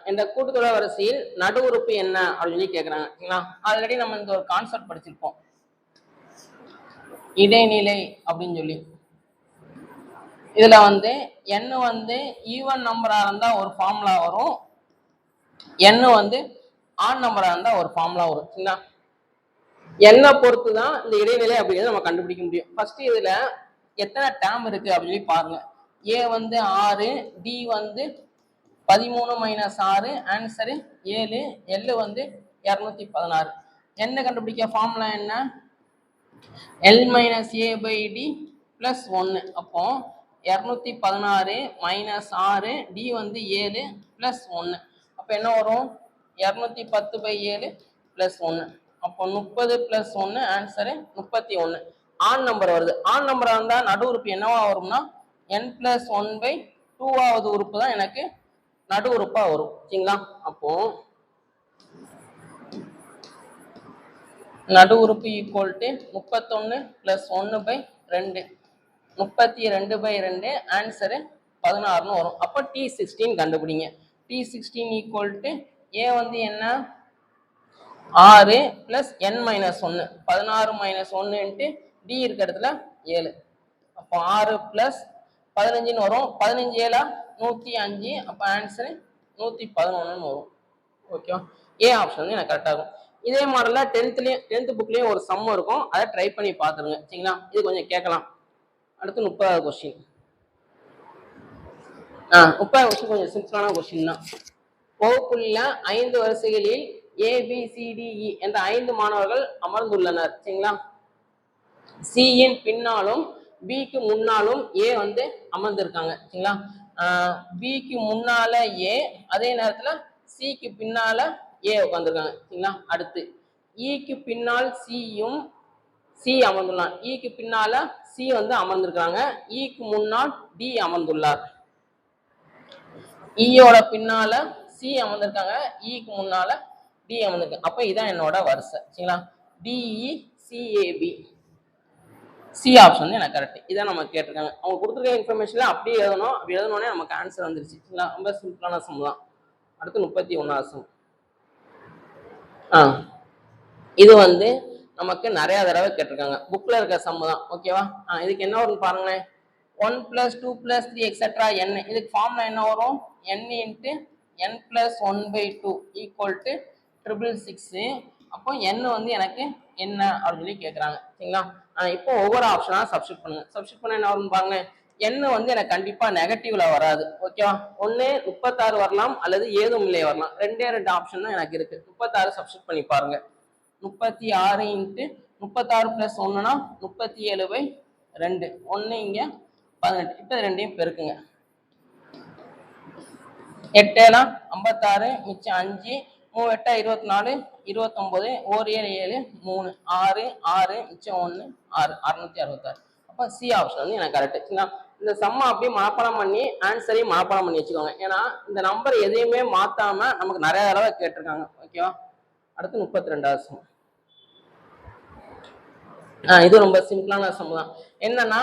இந்த கூட்டுத்தொடர் வரிசையில் நடு உறுப்பு என்ன அப்படின்னு சொல்லி கேட்குறாங்க. சரிங்களா? ஆல்ரெடி நம்ம இந்த ஒரு கான்செப்ட் படிச்சிருப்போம், இடைநிலை அப்படின்னு சொல்லி. இதுல வந்து n வந்து ஈவன் நம்பரா இருந்தா ஒரு ஃபார்முலா வரும், n வந்து ஆட் நம்பரா இருந்தா ஒரு ஃபார்முலா வரும். சரிங்களா? n பொறுத்து தான் இந்த இடைநிலை அப்படிங்கிறத நம்ம கண்டுபிடிக்க முடியும். ஃபர்ஸ்ட் இதுல எத்தனை டேர்ம் இருக்கு அப்படின்னு சொல்லி பாருங்க. ஏ வந்து 6, டி வந்து 13 மைனஸ் 6, ஆன்சரு 7, எல் வந்து 216. என்ன கண்டுபிடிக்க ஃபார்முலா என்ன, l minus a by d plus 1. அப்போ 216 மைனஸ் 6, டி வந்து 7 பிளஸ் 1. அப்போ என்ன வரும், 210 பை 7 பிளஸ் 1. அப்போ 30 பிளஸ் 1, ஆன்சரு 31. ஆன் நம்பர் வருது. ஆன் நம்பரா இருந்தா நடு உறுப்பு என்னவா வரும்னா n பிளஸ் 1 பை 2வது உறுப்பு தான் எனக்கு நடு உறுப்பா வரும். சரிங்களா? அப்போ நடு உறுப்பு equal to 31 plus 1 by 2, 32 by 2, answer 16ன்னு வரும். அப்போ T16 கண்டுபிடிங்க. T16 ஈக்குவல் டு ஏ வந்து என்ன 6 plus n minus 1, 16 minus 1 into d இருக்க இடத்துல 7. அப்போ 6 பிளஸ் 15ன்னு வரும். 15 7 105. அப்போ ஆன்சரு 111ன்னு வரும். ஓகேவா? ஏ ஆப்ஷன் வந்து எனக்கு கரெக்டாக இருக்கும். இதே மாடல்ல 10th புக்லயும் ஒரு சம் இருக்கும், அதை ட்ரை பண்ணி பார்த்துருங்க. சரிங்களா? இது கொஞ்சம் கேட்கலாம். அடுத்து 30வது கொஸ்டின். 30வது கொஸ்டின் கொஞ்சம் சிம்பிளான கொஸ்டின் தான். வகுப்புள்ள 5 வரிசைகளில் ABCDE என்ற 5 மாணவர்கள் அமர்ந்துள்ளனர். சரிங்களா? சியின் பின்னாலும் பிக்கு முன்னாலும் ஏ வந்து அமர்ந்திருக்காங்க சரிங்களா. பிக்கு முன்னால ஏ, அதே நேரத்துல சிக்கு பின்னால ஏ உட்காந்துருக்காங்க சரிங்களா. அடுத்து இக்கு பின்னால் சியும் சி அமர்ந்துள்ளார். இக்கு பின்னால சி வந்து அமர்ந்திருக்காங்க. இக்கு முன்னால் டி அமர்ந்துள்ளார். ஈயோட பின்னால சி அமர்ந்திருக்காங்க, இக்கு முன்னால டி அமர்ந்திருக்காங்க. அப்ப இதான் என்னோட வரிசை சரிங்களா. டிஇ சிஏபி, சி ஆப்ஷன் வந்து எனக்கு கரெக்ட். இதான் நம்ம கேட்டிருக்காங்க. அவங்க கொடுத்துருக்க இன்ஃபர்மேஷன்ல அப்படியே எழுதணும். அப்படி எழுதணும்னே நமக்கு ஆன்சர் வந்துருச்சு சரிங்களா. ரொம்ப சிம்பிளான சம் தான். அடுத்து 31வது சம். இது வந்து நமக்கு நிறைய தடவை கேட்டிருக்காங்க. புக்ல இருக்க சம் தான் ஓகேவா. இதுக்கு என்ன வரும் பாருங்களேன். 1 + 2 + 3 எக்ஸெட்ரா n. இதுக்கு ஃபார்ம்ல என்ன வரும்? n × n + 1/2 = 666. அப்போ n வந்து எனக்கு என்ன அப்படின்னு சொல்லி கேட்குறாங்க சரிங்களா. இப்போ ஒவ்வொரு ஆப்ஷனா சப்ஸ்டிட் பண்ணுங்க. சப்ஸ்டிட் பண்ண என்ன வரும்னு பாருங்க. n வந்து எனக்கு கண்டிப்பா நெகட்டிவ்ல வராது ஓகேவா. ஒன்று 36 வரலாம் அல்லது ஏதும் இல்லை வரலாம். ரெண்டே ரெண்டு ஆப்ஷன் தான் எனக்கு இருக்கு. 36 சப்ஸ்டிட் பண்ணி பாருங்க. 36 × 36 + 1னா 37/2. 1 இங்க 18. இப்போ ரெண்டையும் பெருக்குங்க. 8 ஏழா 56, மிச்சம் 5, 3 8 24, 29, 1 7 7, 3 6 6, மிச்சம் 1 6, 666. அப்போ சி ஆப்ஷன் வந்து எனக்கு கரெக்ட். இந்த சம்மை அப்படியே மனப்பாடம் பண்ணி ஆன்சரையும் மனப்பாடம் பண்ணி வச்சுக்கோங்க. ஏன்னா இந்த நம்பர் எதையுமே மாத்தாம நமக்கு நிறைய தடவை கேட்டிருக்காங்க ஓகேவா. அடுத்து 32வது சம். இது ரொம்ப சிம்பிளான சம் தான். என்னன்னா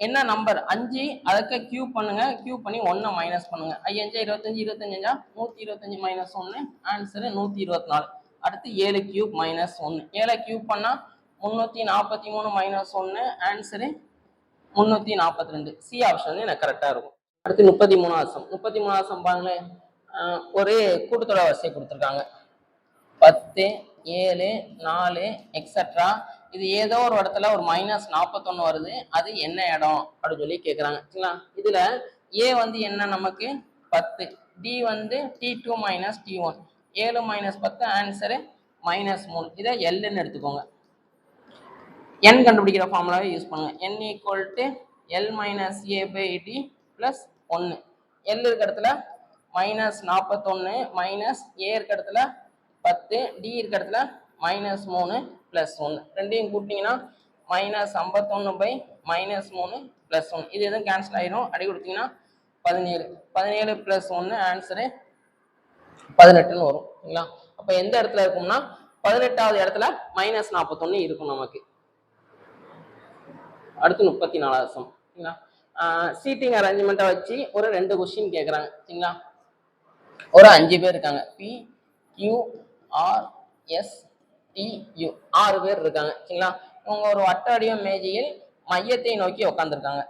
என்ன நம்பர் 5 அதுக்கு கியூப் பண்ணுங்க. கியூப் பண்ணி 1 மைனஸ் பண்ணுங்க. 5 25, 25 125 - 1, ஆன்சரு 124. அடுத்து 7 கியூப் மைனஸ் 1. 7 கியூப் பண்ணா 343 - 1, ஆன்சரு 342. சி ஆப்ஷன் வந்து எனக்கு கரெக்டா இருக்கும். அடுத்து 33வது சம். 33வது சம் பாருங்களேன். ஒரு கூட்டுத்தொடர் வரிசை கொடுத்துருக்காங்க. 10 7 4 எக்ஸெட்ரா. இது ஏதோ ஒரு இடத்துல ஒரு -41 வருது. அது என்ன இடம் அப்படின்னு சொல்லி கேட்குறாங்க சரிங்களா. இதுல ஏ வந்து என்ன நமக்கு 10, டி வந்து T2 - T1, 7 - 10, ஆன்சரு -3. இதை எல்ன்னு எடுத்துக்கோங்க. n கண்டுபிடிக்கிற ஃபார்முலாவை யூஸ் பண்ணுங்க. n = L - A/D + 1. L இருக்க இடத்துல -41 A இருக்க இடத்துல 10, D இருக்க இடத்துல -3 + 1. ரெண்டையும் கூட்டிங்கன்னா -51/-3 + 1. இது எதுவும் கேன்சல் ஆயிரும். அடி கொடுத்தீங்கன்னா 17. 17 + 1, ஆன்சரு 18ன்னு வரும் சரிங்களா. அப்போ எந்த இடத்துல இருக்கும்னா 18வது இடத்துல -41 இருக்கும் நமக்கு. அடுத்து 34வது சம் சரிங்களா. சீட்டிங் அரேஞ்ச்மெண்ட்டை வச்சு ஒரு 2 கொஸ்டின் கேட்குறாங்க சரிங்களா. ஒரு 5 பேர் இருக்காங்க. P Q R S T U 6 பேர் இருக்காங்க சரிங்களா. இவங்க ஒரு வட்ட வடிவ மேஜையில் மையத்தை நோக்கி உட்காந்துருக்காங்க.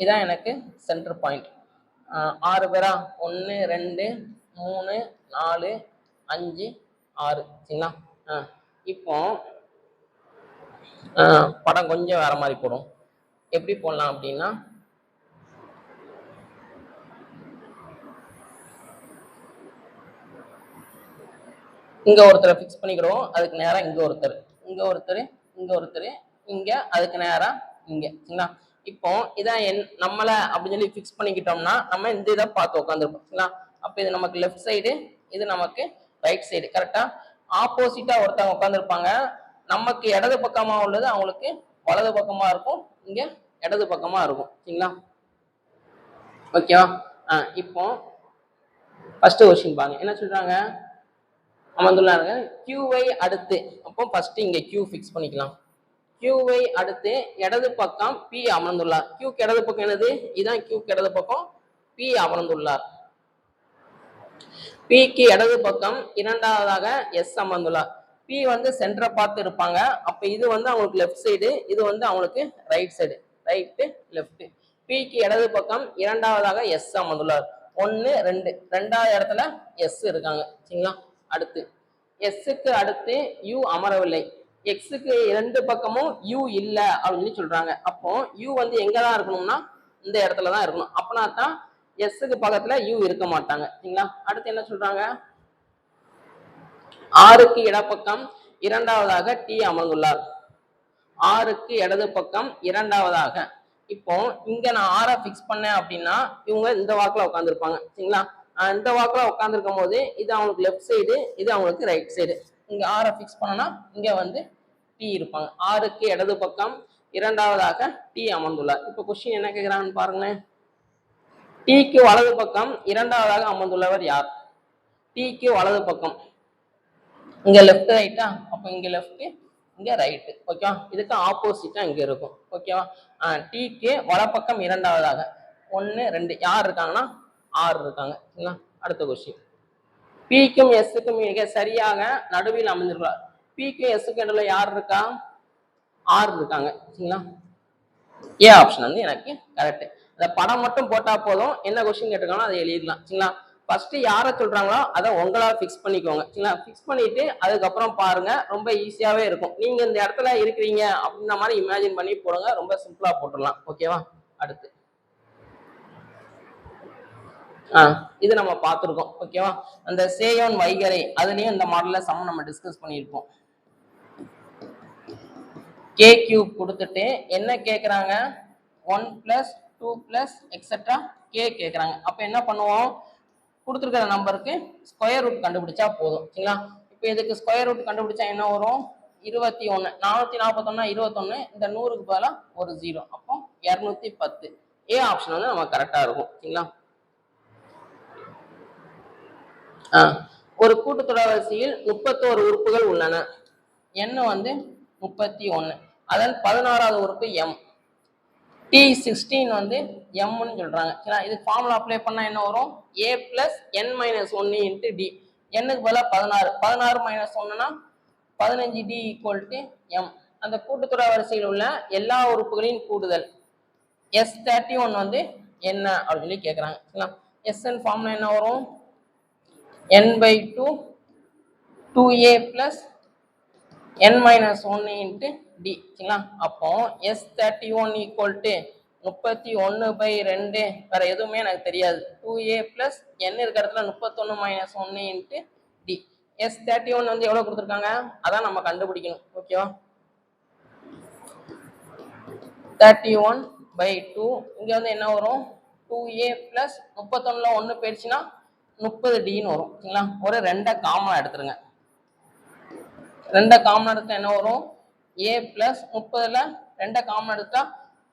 இதான் எனக்கு சென்டர் பாயிண்ட். 6 பேரா 1 2 3 4 5 6 சரிங்களா. இப்போ படம் கொஞ்சம் வேற மாதிரி போடும். எப்படி போடலாம் அப்படின்னா இங்க ஒருத்தரை ஃபிக்ஸ் பண்ணிக்கிறோம். அதுக்கு நேரம் இங்க ஒருத்தர், இங்க ஒருத்தர், இங்க ஒருத்தர், இங்க அதுக்கு நேரம் இங்க சரிங்களா. இப்போ இதான் நம்மள அப்படின்னு சொல்லி ஃபிக்ஸ் பண்ணிக்கிட்டோம்னா நம்ம இந்த இதை பார்த்து உட்காந்துருப்போம் சரிங்களா. அப்ப இது நமக்கு லெஃப்ட் சைடு, இது நமக்கு ரைட் சைடு. கரெக்டா ஆப்போசிட்டா ஒருத்தவங்க உட்காந்துருப்பாங்க. நமக்கு இடது பக்கமா உள்ளது அவங்களுக்கு வலது பக்கமா இருக்கும். இங்க இடது பக்கமா இருக்கும் சரிங்களா. ஓகேவா. இப்போ ஃபர்ஸ்ட் கொஸ்டின் பாருங்க. என்ன சொல்றாங்க? அமர்ந்துள்ளாங்க. கியூவை அடுத்து, அப்போ ஃபர்ஸ்ட் இங்க கியூ ஃபிக்ஸ் பண்ணிக்கலாம். கியூவை அடுத்து இடது பக்கம் பி அமர்ந்துள்ளார். கியூக்கு இடது பக்கம் என்னது? இதான் கியூக்கு இடது பக்கம். பி அமர்ந்துள்ளார். பிக்கு இடது பக்கம் இரண்டாவதாக எஸ் அமர்ந்துள்ளார். பி வந்து சென்டரை பார்த்து இருப்பாங்க. அப்ப இது வந்து அவங்களுக்கு லெஃப்ட் சைடு, இது வந்து அவங்களுக்கு ரைட் சைடு. Right left. பிக்கு இடது பக்கம் இரண்டாவதாக எஸ் அமர்ந்துள்ளார். 1 2 ரெண்டாவது இடத்துல எஸ் இருக்காங்க சரிங்களா. அடுத்து எஸ்ஸுக்கு அடுத்து யூ அமரவில்லை. எக்ஸுக்கு 2 பக்கமும் யூ இல்லை அப்படின்னு சொல்றாங்க. அப்போ யூ வந்து எங்கதான் இருக்கணும்னா இந்த இடத்துல தான் இருக்கணும். அப்படின்னா தான் எஸ்ஸுக்கு பக்கத்துல யூ இருக்க மாட்டாங்க சரிங்களா. அடுத்து என்ன சொல்றாங்க? ஆறுக்கு இடப்பக்கம் இரண்டாவதாக டி அமர்ந்துள்ளார். ஆறுக்கு இடது பக்கம் இரண்டாவதாக. இப்போ இங்க நான் ஆரை பிக்ஸ் பண்ணேன் அப்படின்னா இவங்க இந்த வாக்குல உட்காந்துருப்பாங்க சரிங்களா. இந்த வாக்குல உட்காந்துருக்கும் போது இது அவங்களுக்கு லெஃப்ட் சைடு, இது அவங்களுக்கு ரைட் சைடு. இங்க ஆரை பிக்ஸ் பண்ணனா இங்க வந்து டி இருப்பாங்க. ஆறுக்கு இடது பக்கம் இரண்டாவதாக டி அமர்ந்துள்ளார். இப்போ கொஸ்டின் என்ன கேட்கிறாங்கன்னு பாருங்களேன். டிக்கு வலது பக்கம் இரண்டாவதாக அமர்ந்துள்ளவர் யார்? டிக்கு வலது பக்கம் இங்க லெஃப்ட் ரைட்டா, அப்ப இங்க லெஃப்ட் இங்க ரைட்டு. ஓகேவா, இதுக்கு ஆப்போசிட்டா இங்க இருக்கும். ஓகேவா, டிக்கு வலப்பக்கம் இரண்டாவதாக 1 2 யார் இருக்காங்கன்னா 6 இருக்காங்க. அடுத்த கொஸ்டின். பிக்கும் எஸ்க்கும் மிக சரியாக நடுவில் அமைந்திருக்கிறார். பிக்கும் எஸ்க்கும் நடுவுல யார் இருக்கா? 6 இருக்காங்க சரிங்களா. ஏ ஆப்ஷன் வந்து எனக்கு கரெக்ட். அந்த படம் மட்டும் போட்டா போதும், என்ன கொஸ்டின் கேட்டிருக்காங்களோ அதை எழுதிடலாம் சரிங்களா. ஃபர்ஸ்ட் யாரை சொல்றாங்களோ அதை உங்களால ஃபிக்ஸ் பண்ணிக்கோங்க சரிங்களா. ஃபிக்ஸ் பண்ணிட்டு அதுக்கப்புறம் பாருங்க, ரொம்ப ஈஸியாவே இருக்கும். நீங்க இந்த இடத்துல இருக்கிறீங்க அப்படின்ற மாதிரி இமேஜின் பண்ணி போடுங்க, ரொம்ப சிம்பிளா போட்டுடலாம். ஓகேவா, அடுத்து இது நம்ம பார்த்துருக்கோம். ஓகேவா, அந்த சேயோன் வைகரை அதுலயும் இந்த மாடல்ல சம் நம்ம டிஸ்கஸ் பண்ணியிருப்போம். கே கியூப் கொடுத்துட்டு என்ன கேட்குறாங்க? 1 + 2 + எக்ஸெட்ரா கே கேட்குறாங்க. அப்போ என்ன பண்ணுவோம்? கொடுத்துருக்கிற நம்பருக்கு ஸ்கொயர் ரூட் கண்டுபிடிச்சா போதும் சரிங்களா. இப்போ இதுக்கு ஸ்கொயர் ரூட் கண்டுபிடிச்சா என்ன வரும்? 21. 441 21, இந்த 100க்கு பதிலாக ஒரு 0, அப்போ 210. ஏ ஆப்ஷன் வந்து நம்ம கரெக்டாக இருக்கும் சரிங்களா. ஒரு கூட்டுத்தொடர் வரிசையில் 31 உறுப்புகள் உள்ளன. n வந்து 31, அதன் 16வது உறுப்பு m. T16 வந்து mன்னு சொல்றாங்க சரிங்களா. இது ஃபார்முலா அப்ளை பண்ணா என்ன வரும்? a + n - 1 × d. n-க்கு பதிலா 16, 16 - 1னா 15d = m. அந்த கூட்டுத்தொடர் வரிசையில் உள்ள எல்லா உறுப்புகளின் கூடுதல் S31 வந்து என்ன அப்படின்னு சொல்லி கேட்குறாங்க சரிங்களா. Sn ஃபார்முலா என்ன வரும்? n/2 2a + n - 1 × d சரிங்களா. அப்போ S31 = 31/2, வேற எதுவுமே எனக்கு தெரியாது. 2a + n இருக்கிற இடத்துல 31 - 1 × d. S31 வந்து எவ்வளவு கொடுத்துருக்காங்க, அதான் நம்ம கண்டுபிடிக்கணும். ஓகேவா, 31/2 இங்க வந்து என்ன வரும்? 2a + 31ல 1 போயிடுச்சுன்னா 30dன்னு வரும் சரிங்களா. ஒரு 2 காமனா எடுத்துருங்க. 2 காமன் எடுத்தா என்ன வரும்? a + 30ல 2 காமன் எடுத்தா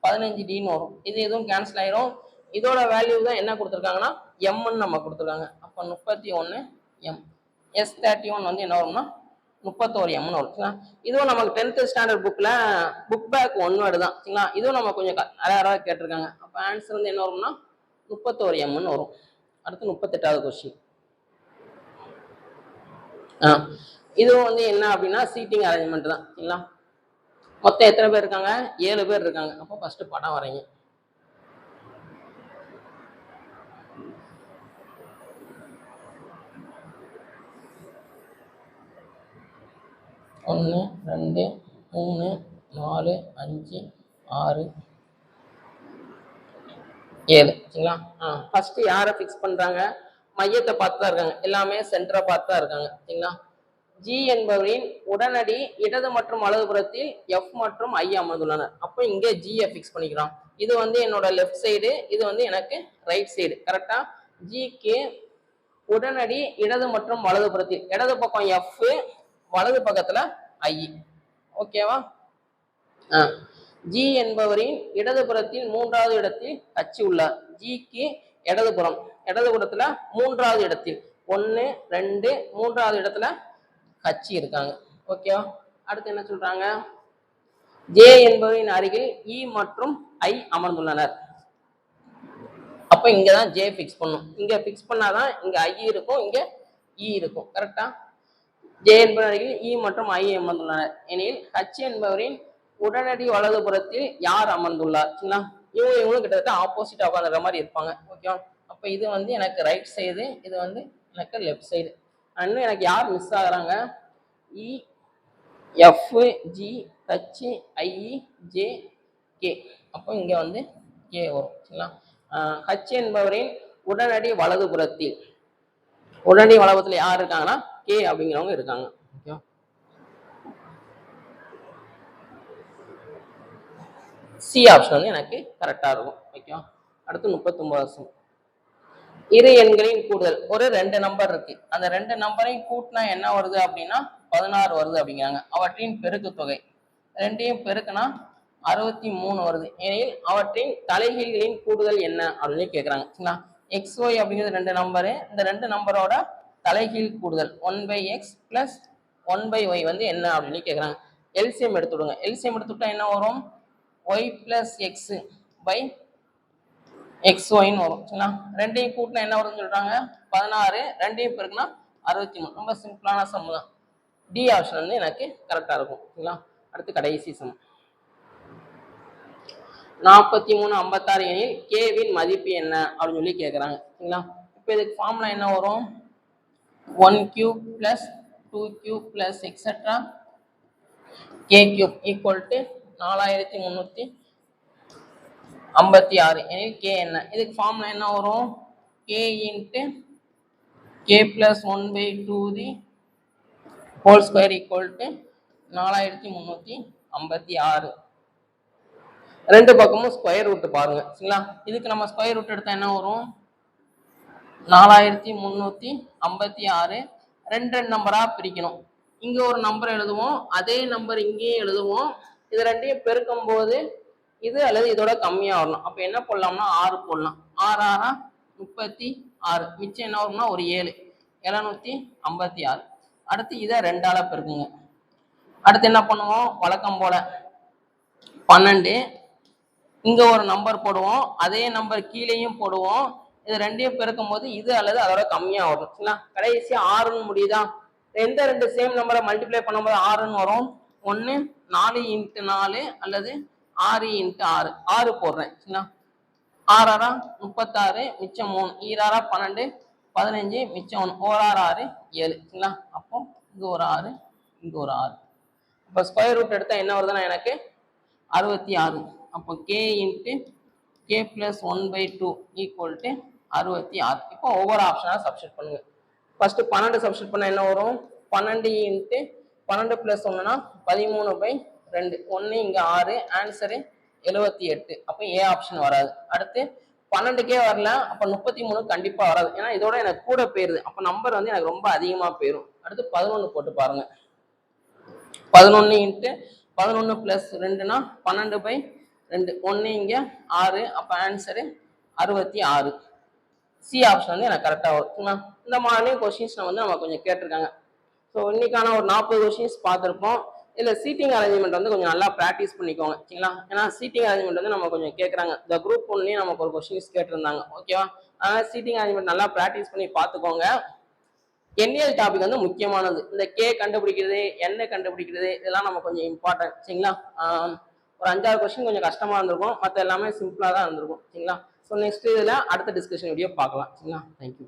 15dன்னு வரும். இது எதுவும் கேன்சல் ஆயிரும். இதோட வேல்யூ தான் என்ன கொடுத்துருக்காங்கன்னா mன்னு நம்ம கொடுத்துருக்காங்க. அப்போ 31 m. S31 வந்து என்ன வரும்னா 31 mன்னு வரும். இதுவும் நமக்கு 10th standard book back 1 word தான் சரிங்களா. இதுவும் நம்ம கொஞ்சம் நிறைய கேட்டிருக்காங்க. அப்போ ஆன்சர் வந்து என்ன வரும்னா 31 mன்னு வரும். அடுத்து 38வது கொஸ்டின். இதுவும் வந்து என்ன அப்படின்னா சீட்டிங் அரேஞ்ச்மெண்ட் தான் சரிங்களா. மொத்தம் எத்தனை பேர் இருக்காங்க? 7 பேர் இருக்காங்க. அப்போ ஃபர்ஸ்ட் படம் வரைங்க. ஒன்று 2 3 4 5 6 7 சரிங்களா. ஃபர்ஸ்ட் யாரை ஃபிக்ஸ் பண்றாங்க? மையத்தை பார்த்து தான் இருக்காங்க, எல்லாமே சென்டரை பார்த்து தான் இருக்காங்க சரிங்களா. ஜி என்பவரின் உடனடி இடது மற்றும் வலதுபுறத்தில் எஃப் மற்றும் ஐ அமர்ந்துள்ளனர். அப்போ இங்கே ஜியை ஃபிக்ஸ் பண்ணிக்கிறோம். இது வந்து என்னோட லெஃப்ட் சைடு, இது வந்து எனக்கு ரைட் சைடு. கரெக்டா, ஜிக்கு உடனடி இடது மற்றும் வலதுபுறத்தில், இடது பக்கம் எஃப், வலது பக்கத்துல ஐ. ஓகேவா, ஜி என்பவரின் இடதுபுறத்தில் 3வது இடத்தில் ஹச் உள்ளார். ஜிக்கு இடதுபுறத்துல 3வது இடத்தில் 1 2 3வது இடத்துல ஹச் இருக்காங்க. ஓகேவா, அடுத்து என்ன சொல்றாங்க? ஜே என்பவரின் அருகில் இ மற்றும் ஐ அமர்ந்துள்ளனர். அப்ப இங்கதான் ஜே பிக்ஸ் பண்ணும். இங்க பிக்ஸ் பண்ணாதான் இங்க ஐ இருக்கும், இங்க இ இருக்கும். கரெக்டா, ஜே என்பவரின் அருகில் இ மற்றும் ஐ அமர்ந்துள்ளனர் எனில் ஹச் என்பவரின் உடனடி வலதுபுறத்தில் யார் அமர்ந்துள்ளார் சரிங்களா. இவங்களும் கிட்டத்தட்ட ஆப்போசிட் உட்காந்துற மாதிரி இருப்பாங்க. ஓகேவா, அப்ப இது வந்து எனக்கு ரைட் சைடு, இது வந்து எனக்கு லெஃப்ட் சைடு. இன்னும் எனக்கு யார் மிஸ் ஆகுறாங்க? இ, எஃப், ஜி, ஹச், ஐ, ஜே, கே. அப்போ இங்க வந்து கே வரும் சரிங்களா. ஹச் என்பவரின் உடனடி வலதுபுறத்தில் யார் இருக்காங்கன்னா கே அப்படிங்கிறவங்க இருக்காங்க. ஓகே, சி ஆப்ஷன் வந்து எனக்கு கரெக்டா இருக்கும். ஓகே, அடுத்து 39 இரு எண்களின் கூடுதல். ஒரு 2 நம்பர் இருக்கு, அந்த 2 நம்பரையும் கூட்டினா என்ன வருது அப்படின்னா 16 வருது அப்படிங்கிறாங்க. அவற்றின் பெருக்கு தொகை ரெண்டையும் பெருக்குனா 63 வருது எனில் அவற்றின் தலைகீழ்களின் கூடுதல் என்ன அப்படின்னு கேட்குறாங்க. சரிங்களா, எக்ஸ் ஒய் அப்படிங்கிறது 2 நம்பரு, இந்த 2 நம்பரோட தலைகீழ் கூடுதல் 1/x பிளஸ் 1/y வந்து என்ன அப்படின்னு கேட்குறாங்க. எல்சிஎம் எடுத்துடுங்க. எல்சிஎம் எடுத்துட்டா என்ன வரும்? Y plus x by x ஒய்ன்னு வரும். சரிங்களா, ரெண்டையும் கூட்டினா என்ன வருதுன்னு சொல்றாங்க 16, ரெண்டையும் பெருக்குனா 63. ரொம்ப சிம்பிளான சம் தான். டி ஆப்ஷன் வந்து எனக்கு கரெக்டா இருக்கும். சரிங்களா, அடுத்து கடைசி சம் 43 56 எனில் கேவின் மதிப்பு என்ன அப்படின்னு சொல்லி கேட்குறாங்க. சரிங்களா, இப்போ இதுக்கு ஃபார்முலா என்ன வரும்? 1 cube plus 2 cube plus etcetera K cube equal to 4356 எனில் கே என்ன? இதுக்கு ஃபார்முலா என்ன வரும்? K into K plus 1/2 the whole square equal to 4356. ரெண்டு பக்கமும் ஸ்கொயர் ரூட் பாருங்க. சரிங்களா, இதுக்கு நம்ம ஸ்கொயர் ரூட் எடுத்தா என்ன வரும்? 4356. ரெண்டு நம்பரா பிரிக்கணும். இங்க ஒரு நம்பர் எழுதுவோம், அதே நம்பர் இங்கேயும் எழுதுவோம். இது ரெண்டையும் பெருக்கும் போது இது அல்லது இதோட கம்மியா வரணும். அப்ப என்ன போடலாம்னா 6 போடலாம். 6 6 36. மிச்சம் என்ன வரும்னா ஒரு 7, 756. அடுத்து இதை 2ஆல பெருக்குங்க. அடுத்து என்ன பண்ணுவோம்? வழக்கம் போல 12, இங்க ஒரு நம்பர் போடுவோம், அதே நம்பர் கீழேயும் போடுவோம். இது ரெண்டையும் பெருக்கும் போது இது அல்லது அதோட கம்மியா வரும். சரிங்களா, கடைசி 6ன்னு முடியுதா? எந்த ரெண்டு சேம் நம்பரை மல்டிப்ளை பண்ணும்போது 6ன்னு வரும்? 1 4 × 4 அல்லது 6 × 6. 6 போடுறேன். சரிங்களா, 6 6 36, மிச்சம் 3, 2 12, 15, மிச்சம் 1, 1 6 6 7. சரிங்களா, அப்போ இங்க ஒரு 6, இங்க ஒரு 6. அப்போ ஸ்கொயர் ரூட் எடுத்தா என்ன வருதுன்னா எனக்கு 66. அப்போ K into K plus 1/2 equal to 66. இப்போ ஒவ்வொரு ஆப்ஷனாக சப்ஸ்டிட் பண்ணுங்க. ஃபர்ஸ்ட் 12 சப்ஸ்டிட் பண்ண என்ன வரும்? 12 இன்ட்டு 12 பிளஸ் 1னா 13/2. 1 இங்க 6, ஆன்சரு 78. அப்போ ஏ ஆப்ஷன் வராது. அடுத்து 12க்கே வரல, அப்போ 33 கண்டிப்பா வராது. ஏன்னா இதோட எனக்கு கூட போயிருது. அப்போ நம்பர் வந்து எனக்கு ரொம்ப அதிகமா போயிடும். அடுத்து 11 போட்டு பாருங்க. 11 இன்ட்டு 11 பிளஸ் 2னா 12/2. 1 இங்க 6, அப்போ ஆன்சரு 66. சி ஆப்ஷன் வந்து எனக்கு கரெக்டாக வரும். இந்த மாதிரி கொஸ்டின்ஸ் வந்து நம்ம கொஞ்சம் கேட்டிருக்காங்க. ஸோ இன்னைக்கான ஒரு 40 கொஸ்டின்ஸ் பார்த்துருப்போம். இதில் சீட்டிங் அரேஞ்ச்மெண்ட் வந்து கொஞ்சம் நல்லா ப்ராக்டிஸ் பண்ணிக்கோங்க. சரிங்களா, ஏன்னா சீட்டிங் அரேஞ்ச்மெண்ட் வந்து நம்ம கொஞ்சம் கேட்குறாங்க. இந்த குரூப் ஒன்லேயும் நமக்கு ஒரு கொஸ்டின்ஸ் கேட்டிருந்தாங்க. ஓகேவா, அதனால் சீட்டிங் அரேஞ்ச்மெண்ட் நல்லா ப்ராக்டிஸ் பண்ணி பார்த்துக்கோங்க. எண்ணியல் டாபிக் வந்து முக்கியமானது. இந்த கே கண்டுபிடிக்கிறது, என்ன கண்டுபிடிக்கிறது, இதெல்லாம் நம்ம கொஞ்சம் இம்பார்ட்டன்ட். சரிங்களா, ஒரு 5-6 கொஸ்டின் கொஞ்சம் கஷ்டமா இருந்திருக்கும், மற்ற எல்லாமே சிம்பிளா தான் இருந்திருக்கும். சரிங்களா, ஸோ நெக்ஸ்ட் இதில் அடுத்த டிஸ்கஷன் வீடியோ பார்க்கலாம். சரிங்களா, தேங்க்யூ.